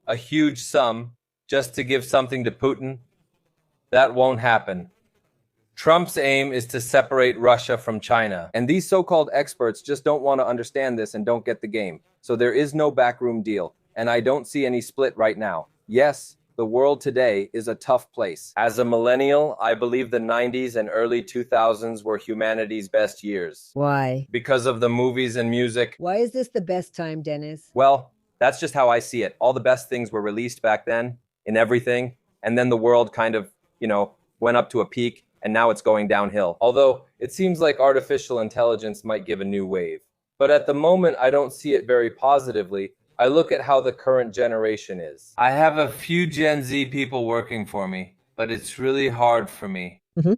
a huge sum, just to give something to Putin. That won't happen. Trump's aim is to separate Russia from China. And these so-called experts just don't want to understand this and don't get the game. So there is no backroom deal. And I don't see any split right now. Yes, the world today is a tough place. As a millennial, I believe the 90s and early 2000s were humanity's best years. Why? Because of the movies and music. Why is this the best time, Dennis? Well, that's just how I see it. All the best things were released back then in everything. And then the world kind of, went up to a peak and now it's going downhill. Although it seems like artificial intelligence might give a new wave. But at the moment, I don't see it very positively. I look at how the current generation is. I have a few Gen Z people working for me, but it's really hard for me. Mm-hmm.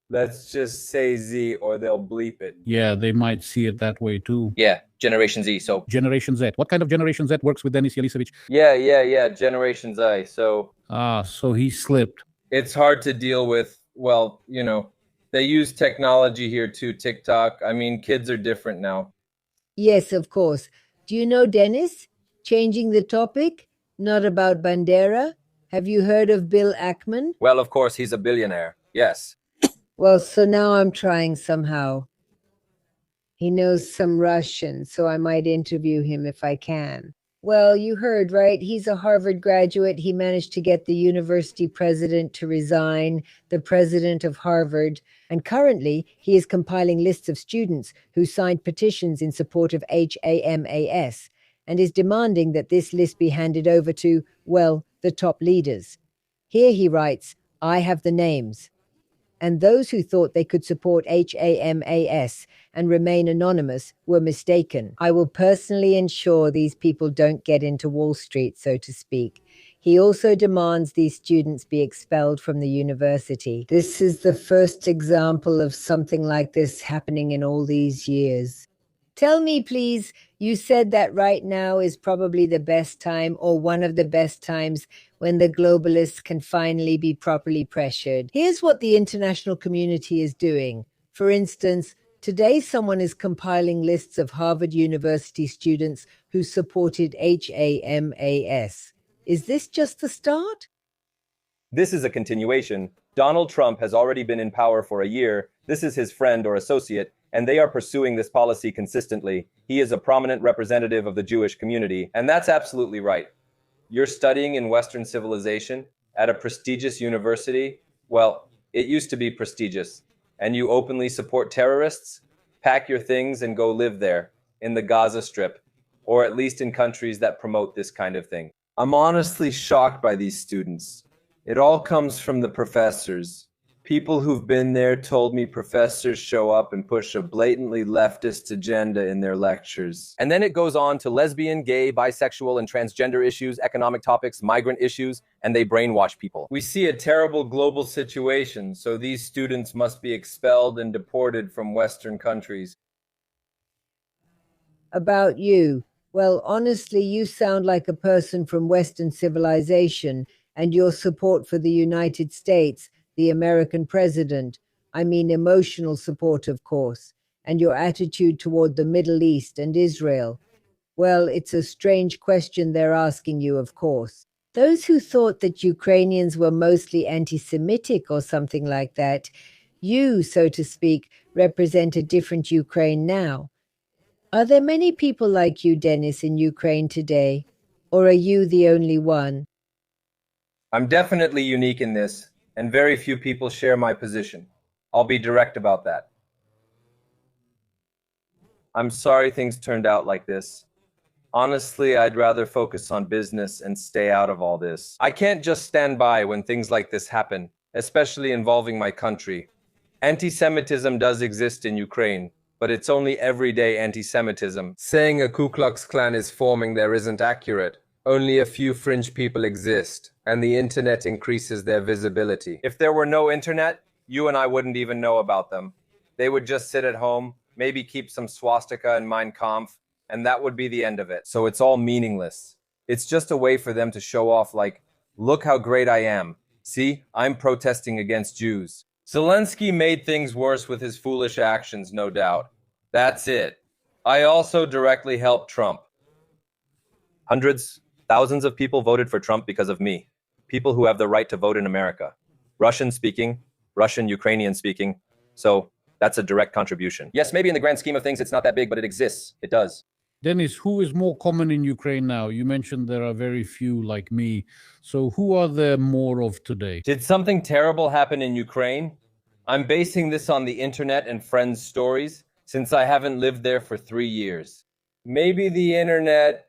Let's just say Z or they'll bleep it. Yeah, they might see it that way too. Yeah, Generation Z. So Generation Z. What kind of Generation Z works with Denis Yelisevich? Yeah, Generation Z. So so he slipped. It's hard to deal with. Well, they use technology here too, TikTok. I mean, kids are different now. Yes, of course. Do you know Dennis? Changing the topic? Not about Bandera? Have you heard of Bill Ackman? Well, of course, he's a billionaire. Yes. Well, so now I'm trying somehow. He knows some Russian, so I might interview him if I can. Well, you heard, right? He's a Harvard graduate. He managed to get the university president to resign, the president of Harvard, and currently he is compiling lists of students who signed petitions in support of HAMAS and is demanding that this list be handed over to, well, the top leaders. Here he writes, I have the names. And those who thought they could support HAMAS and remain anonymous were mistaken. I will personally ensure these people don't get into Wall Street, so to speak. He also demands these students be expelled from the university. This is the first example of something like this happening in all these years. Tell me, please, you said that right now is probably the best time or one of the best times when the globalists can finally be properly pressured. Here's what the international community is doing. For instance, today someone is compiling lists of Harvard University students who supported HAMAS. Is this just the start? This is a continuation. Donald Trump has already been in power for a year. This is his friend or associate, and they are pursuing this policy consistently. He is a prominent representative of the Jewish community, and that's absolutely right. You're studying in Western civilization at a prestigious university? Well, it used to be prestigious. And you openly support terrorists? Pack your things and go live there, in the Gaza Strip, or at least in countries that promote this kind of thing. I'm honestly shocked by these students. It all comes from the professors. People who've been there told me professors show up and push a blatantly leftist agenda in their lectures. And then it goes on to lesbian, gay, bisexual, and transgender issues, economic topics, migrant issues, and they brainwash people. We see a terrible global situation, so these students must be expelled and deported from Western countries. About you. Well, honestly, you sound like a person from Western civilization, and your support for the United States, the American president, I mean emotional support, of course, and your attitude toward the Middle East and Israel. Well, it's a strange question they're asking you, of course. Those who thought that Ukrainians were mostly anti-Semitic or something like that, you, so to speak, represent a different Ukraine now. Are there many people like you, Dennis, in Ukraine today? Or are you the only one? I'm definitely unique in this, and very few people share my position. I'll be direct about that. I'm sorry things turned out like this. Honestly, I'd rather focus on business and stay out of all this. I can't just stand by when things like this happen, especially involving my country. Anti-Semitism does exist in Ukraine, but it's only everyday anti-Semitism. Saying a Ku Klux Klan is forming there isn't accurate. Only a few fringe people exist, and the internet increases their visibility. If there were no internet, you and I wouldn't even know about them. They would just sit at home, maybe keep some swastika and Mein Kampf, and that would be the end of it. So it's all meaningless. It's just a way for them to show off like, look how great I am. See, I'm protesting against Jews. Zelensky made things worse with his foolish actions, no doubt. That's it. I also directly helped Trump. Hundreds, thousands of people voted for Trump because of me. People who have the right to vote in America. Russian speaking, Russian, Ukrainian speaking. So that's a direct contribution. Yes, maybe in the grand scheme of things, it's not that big, but it exists. It does. Dennis, who is more common in Ukraine now? You mentioned there are very few like me. So who are there more of today? Did something terrible happen in Ukraine? I'm basing this on the internet and friends' stories, since I haven't lived there for 3 years. Maybe the internet,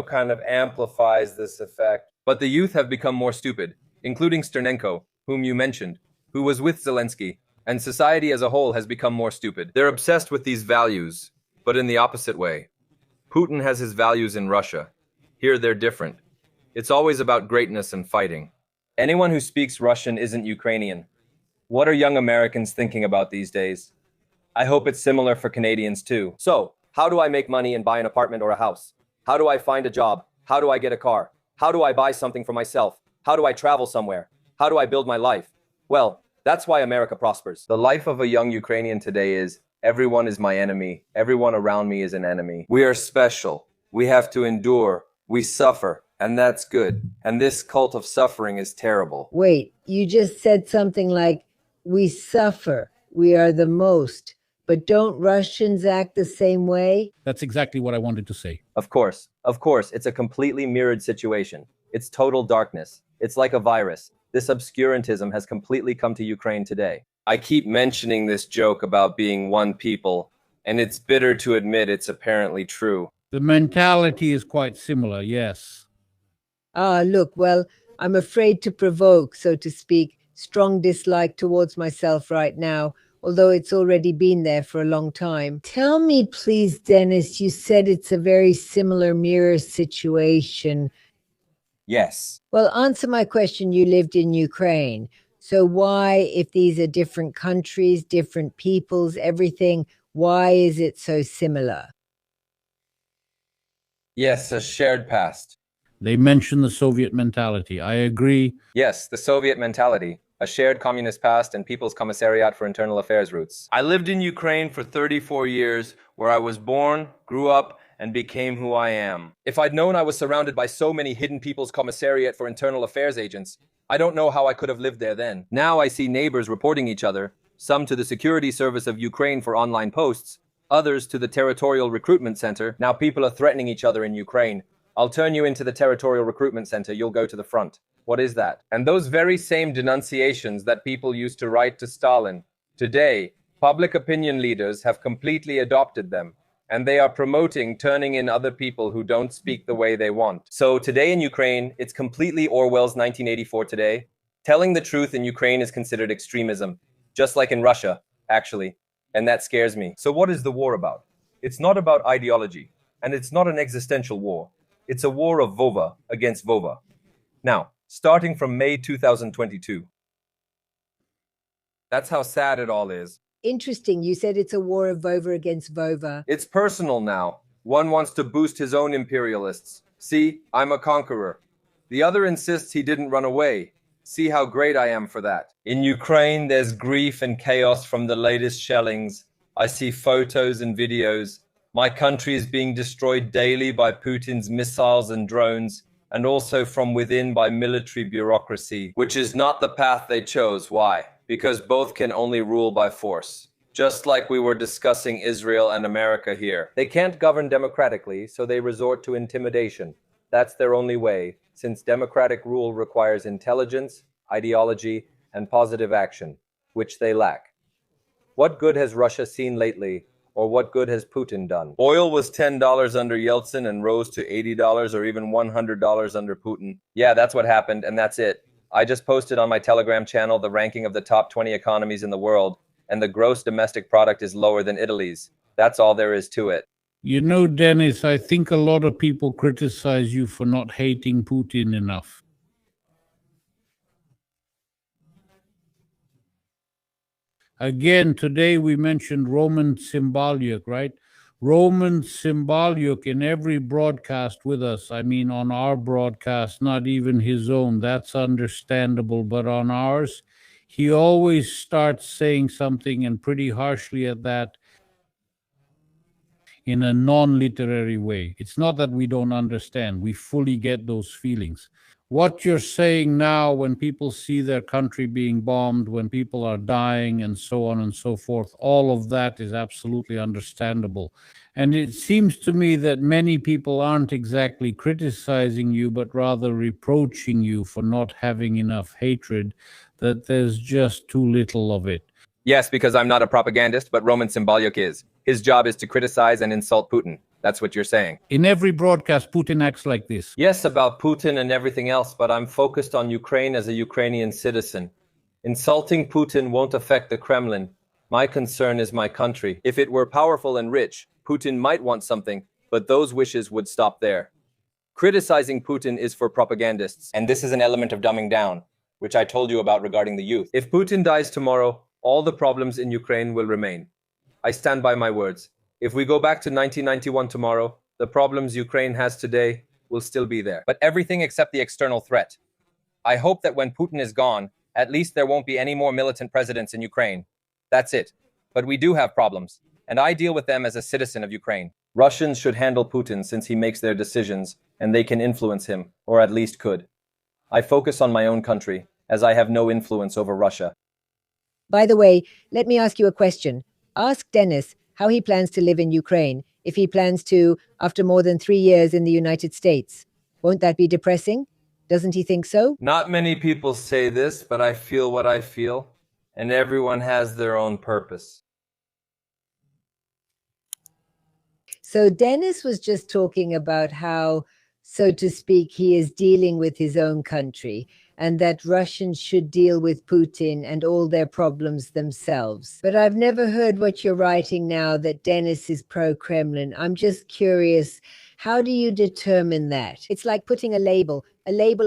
kind of amplifies this effect. But the youth have become more stupid, including Tymoshenko, whom you mentioned, who was with Zelensky, and society as a whole has become more stupid. They're obsessed with these values, but in the opposite way. Putin has his values in Russia. Here they're different. It's always about greatness and fighting. Anyone who speaks Russian isn't Ukrainian. What are young Americans thinking about these days? I hope it's similar for Canadians too. So, how do I make money and buy an apartment or a house? How do I find a job? How do I get a car? How do I buy something for myself? How do I travel somewhere? How do I build my life? Well, that's why America prospers. The life of a young Ukrainian today is, everyone is my enemy. Everyone around me is an enemy. We are special. We have to endure. We suffer, and that's good. And this cult of suffering is terrible. Wait, you just said something like, we suffer, we are the most. But don't Russians act the same way? That's exactly what I wanted to say. Of course, it's a completely mirrored situation. It's total darkness. It's like a virus. This obscurantism has completely come to Ukraine today. I keep mentioning this joke about being one people, and it's bitter to admit it's apparently true. The mentality is quite similar, yes. Look, well, I'm afraid to provoke, so to speak, strong dislike towards myself right now, although it's already been there for a long time. Tell me, please, Dennis, you said it's a very similar mirror situation. Yes. Well, answer my question. You lived in Ukraine. So why, if these are different countries, different peoples, everything, why is it so similar? Yes, a shared past. They mention the Soviet mentality. I agree. Yes, the Soviet mentality, a shared communist past and People's Commissariat for Internal Affairs roots. I lived in Ukraine for 34 years, where I was born, grew up, and became who I am. If I'd known I was surrounded by so many hidden People's Commissariat for Internal Affairs agents, I don't know how I could have lived there then. Now I see neighbors reporting each other, some to the Security Service of Ukraine for online posts, others to the Territorial Recruitment Center. Now people are threatening each other in Ukraine. I'll turn you into the Territorial Recruitment Center, you'll go to the front. What is that? And those very same denunciations that people used to write to Stalin, today, public opinion leaders have completely adopted them, and they are promoting turning in other people who don't speak the way they want. So today in Ukraine, it's completely Orwell's 1984 today. Telling the truth in Ukraine is considered extremism, just like in Russia, actually. And that scares me. So what is the war about? It's not about ideology, and it's not an existential war. It's a war of Vova against Vova. Now, starting from May 2022. That's how sad it all is. Interesting. You said it's a war of Vova against Vova. It's personal now. One wants to boost his own imperialists. See, I'm a conqueror. The other insists he didn't run away. See how great I am for that. In Ukraine, there's grief and chaos from the latest shellings. I see photos and videos. My country is being destroyed daily by Putin's missiles and drones, and also from within by military bureaucracy, which is not the path they chose. Why? Because both can only rule by force. Just like we were discussing Israel and America here. They can't govern democratically, so they resort to intimidation. That's their only way, since democratic rule requires intelligence, ideology, and positive action, which they lack. What good has Russia seen lately, or what good has Putin done? Oil was $10 under Yeltsin and rose to $80 or even $100 under Putin. Yeah, that's what happened, and that's it. I just posted on my Telegram channel the ranking of the top 20 economies in the world, and the gross domestic product is lower than Italy's. That's all there is to it. You know, Dennis, I think a lot of people criticize you for not hating Putin enough. Again, today we mentioned Roman Symboliuk, right? Roman Symboliuk in every broadcast with us. I mean, on our broadcast, not even his own. That's understandable. But on ours, he always starts saying something, and pretty harshly at that, in a non-literary way. It's not that we don't understand. We fully get those feelings. What you're saying now, when people see their country being bombed, when people are dying and so on and so forth, all of that is absolutely understandable. And it seems to me that many people aren't exactly criticizing you, but rather reproaching you for not having enough hatred, that there's just too little of it. Yes, because I'm not a propagandist, but Roman Symboliuk is. His job is to criticize and insult Putin. That's what you're saying. In every broadcast, Putin acts like this. Yes, about Putin and everything else, but I'm focused on Ukraine as a Ukrainian citizen. Insulting Putin won't affect the Kremlin. My concern is my country. If it were powerful and rich, Putin might want something, but those wishes would stop there. Criticizing Putin is for propagandists, and this is an element of dumbing down, which I told you about regarding the youth. If Putin dies tomorrow, all the problems in Ukraine will remain. I stand by my words. If we go back to 1991 tomorrow, the problems Ukraine has today will still be there. But everything except the external threat. I hope that when Putin is gone, at least there won't be any more militant presidents in Ukraine. That's it. But we do have problems, and I deal with them as a citizen of Ukraine. Russians should handle Putin since he makes their decisions and they can influence him, or at least could. I focus on my own country, as I have no influence over Russia. By the way, let me ask you a question. Ask Dennis how he plans to live in Ukraine if he plans to, after more than 3 years in the United States. Won't that be depressing? Doesn't he think so? Not many people say this, but I feel what I feel, and everyone has their own purpose. So Dennis was just talking about how, so to speak, he is dealing with his own country and that Russians should deal with Putin and all their problems themselves. But I've never heard what you're writing now, that Dennis is pro-Kremlin. I'm just curious, how do you determine that? It's like putting a label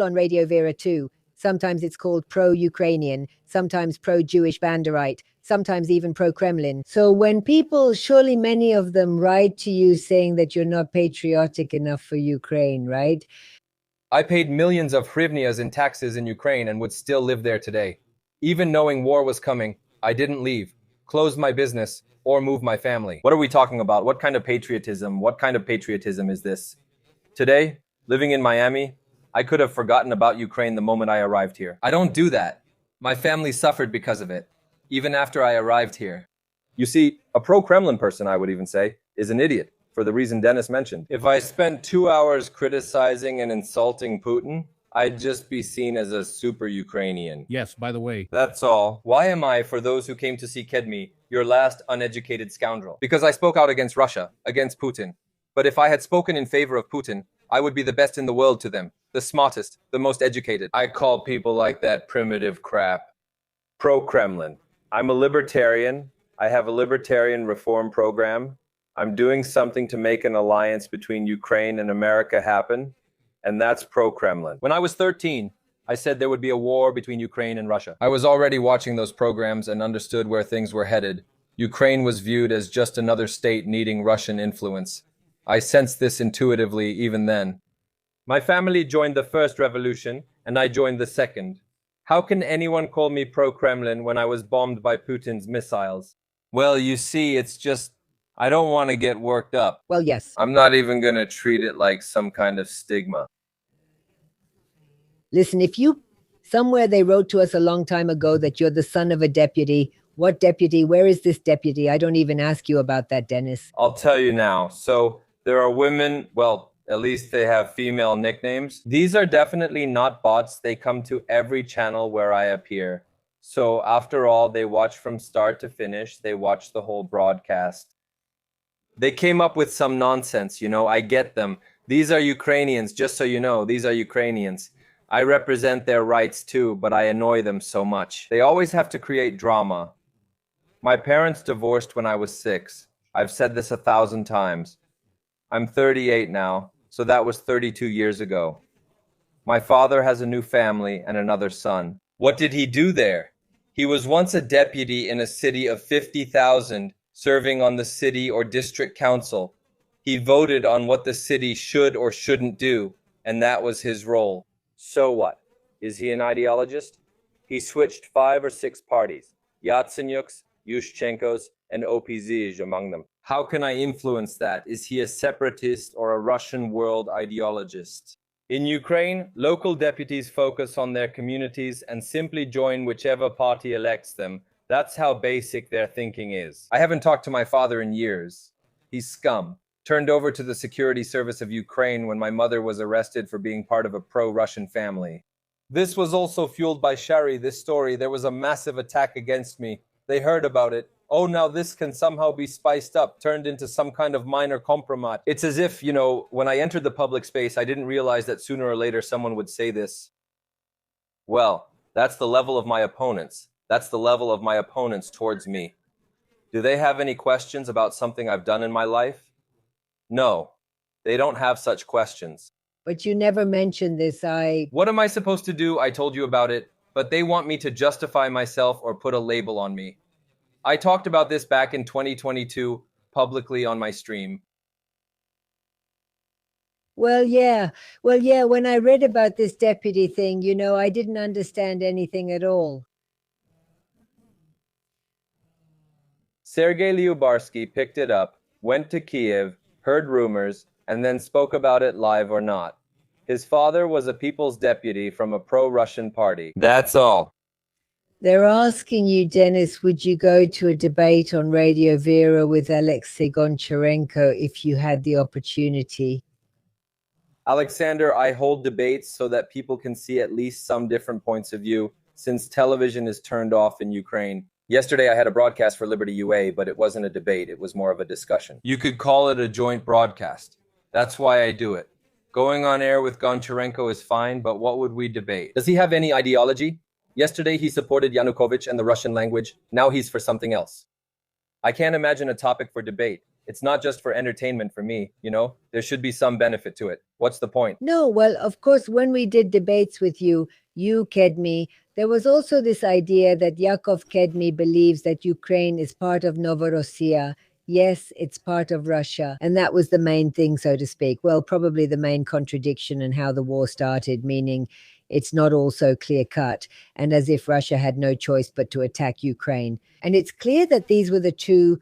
on Radio Vera too. Sometimes it's called pro-Ukrainian, sometimes pro-Jewish Banderite, sometimes even pro-Kremlin. So when people, surely many of them, write to you saying that you're not patriotic enough for Ukraine, right? I paid millions of hryvnias in taxes in Ukraine and would still live there today. Even knowing war was coming, I didn't leave, close my business, or move my family. What are we talking about? What kind of patriotism? What kind of patriotism is this? Today, living in Miami, I could have forgotten about Ukraine the moment I arrived here. I don't do that. My family suffered because of it, even after I arrived here. You see, a pro-Kremlin person, I would even say, is an idiot, for the reason Dennis mentioned. If I spent 2 hours criticizing and insulting Putin, I'd just be seen as a super Ukrainian. Yes, by the way. That's all. Why am I, for those who came to see Kedmi, your last uneducated scoundrel? Because I spoke out against Russia, against Putin. But if I had spoken in favor of Putin, I would be the best in the world to them, the smartest, the most educated. I call people like that primitive crap. Pro-Kremlin. I'm a libertarian. I have a libertarian reform program. I'm doing something to make an alliance between Ukraine and America happen, and that's pro-Kremlin. When I was 13, I said there would be a war between Ukraine and Russia. I was already watching those programs and understood where things were headed. Ukraine was viewed as just another state needing Russian influence. I sensed this intuitively even then. My family joined the first revolution, and I joined the second. How can anyone call me pro-Kremlin when I was bombed by Putin's missiles? Well, you see, it's just, I don't want to get worked up. Well, yes. I'm not even going to treat it like some kind of stigma. Listen, somewhere they wrote to us a long time ago that you're the son of a deputy. What deputy? Where is this deputy? I don't even ask you about that, Dennis. I'll tell you now. So there are women, well, at least they have female nicknames. These are definitely not bots. They come to every channel where I appear. So after all, they watch from start to finish. They watch the whole broadcast. They came up with some nonsense, I get them. These are Ukrainians, just so you know, these are Ukrainians. I represent their rights too, but I annoy them so much. They always have to create drama. My parents divorced when I was 6. I've said this 1,000 times. I'm 38 now, so that was 32 years ago. My father has a new family and another son. What did he do there? He was once a deputy in a city of 50,000, serving on the city or district council. He voted on what the city should or shouldn't do, and that was his role. So what? Is he an ideologist? He switched 5 or 6 parties, Yatsenyuk's, Yushchenko's, and OPZ's among them. How can I influence that? Is he a separatist or a Russian world ideologist? In Ukraine, local deputies focus on their communities and simply join whichever party elects them. That's how basic their thinking is. I haven't talked to my father in years. He's scum. Turned over to the security service of Ukraine when my mother was arrested for being part of a pro-Russian family. This was also fueled by Shari, this story. There was a massive attack against me. They heard about it. Oh, now this can somehow be spiced up, turned into some kind of minor compromat. It's as if, when I entered the public space, I didn't realize that sooner or later someone would say this. Well, that's the level of my opponents. That's the level of my opponents towards me. Do they have any questions about something I've done in my life? No, they don't have such questions. But you never mentioned this. What am I supposed to do? I told you about it, but they want me to justify myself or put a label on me. I talked about this back in 2022 publicly on my stream. Well, yeah. When I read about this deputy thing, I didn't understand anything at all. Sergei Lyubarsky picked it up, went to Kyiv, heard rumors, and then spoke about it live or not. His father was a people's deputy from a pro-Russian party. That's all. They're asking you, Denis, would you go to a debate on Radio Vera with Alexei Goncharenko if you had the opportunity? Alexander, I hold debates so that people can see at least some different points of view, since television is turned off in Ukraine. Yesterday I had a broadcast for Liberty UA, but it wasn't a debate, it was more of a discussion. You could call it a joint broadcast. That's why I do it. Going on air with Goncharenko is fine, but what would we debate? Does he have any ideology? Yesterday he supported Yanukovych and the Russian language. Now he's for something else. I can't imagine a topic for debate. It's not just for entertainment for me, you know? There should be some benefit to it. What's the point? No, well, of course, when we did debates with you, Kedmi, there was also this idea that Yakov Kedmi believes that Ukraine is part of Novorossiya. Yes, it's part of Russia. And that was the main thing, so to speak. Well, probably the main contradiction in how the war started, meaning it's not all so clear-cut, and as if Russia had no choice but to attack Ukraine. And it's clear that these were the two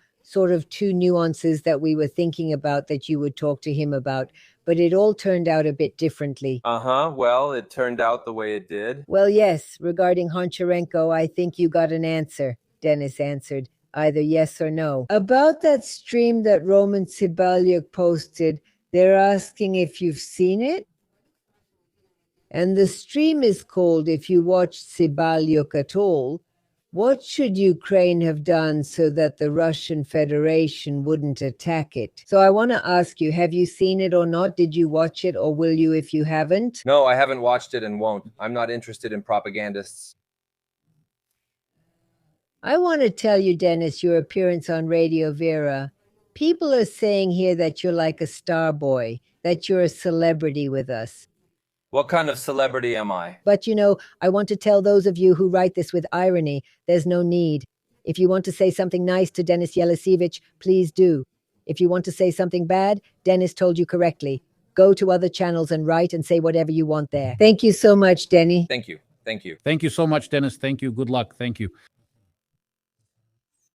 nuances that we were thinking about that you would talk to him about, but it all turned out a bit differently. Well, it turned out the way it did. Well, yes, regarding Goncharenko, I think you got an answer, Denis answered, either yes or no. About that stream that Roman Sibalyuk posted, they're asking if you've seen it? And the stream is called, if you watched Sibalyuk at all, what should Ukraine have done so that the Russian Federation wouldn't attack it? So I want to ask you, have you seen it or not? Did you watch it, or will you if you haven't? No, I haven't watched it and won't. I'm not interested in propagandists. I want to tell you, Denis, your appearance on Radio Vera. People are saying here that you're like a star boy, that you're a celebrity with us. What kind of celebrity am I? But, I want to tell those of you who write this with irony, there's no need. If you want to say something nice to Denis Yelisevich, please do. If you want to say something bad, Denis told you correctly. Go to other channels and write and say whatever you want there. Thank you so much, Denny. Thank you. Thank you. Thank you so much, Denis. Thank you. Good luck. Thank you.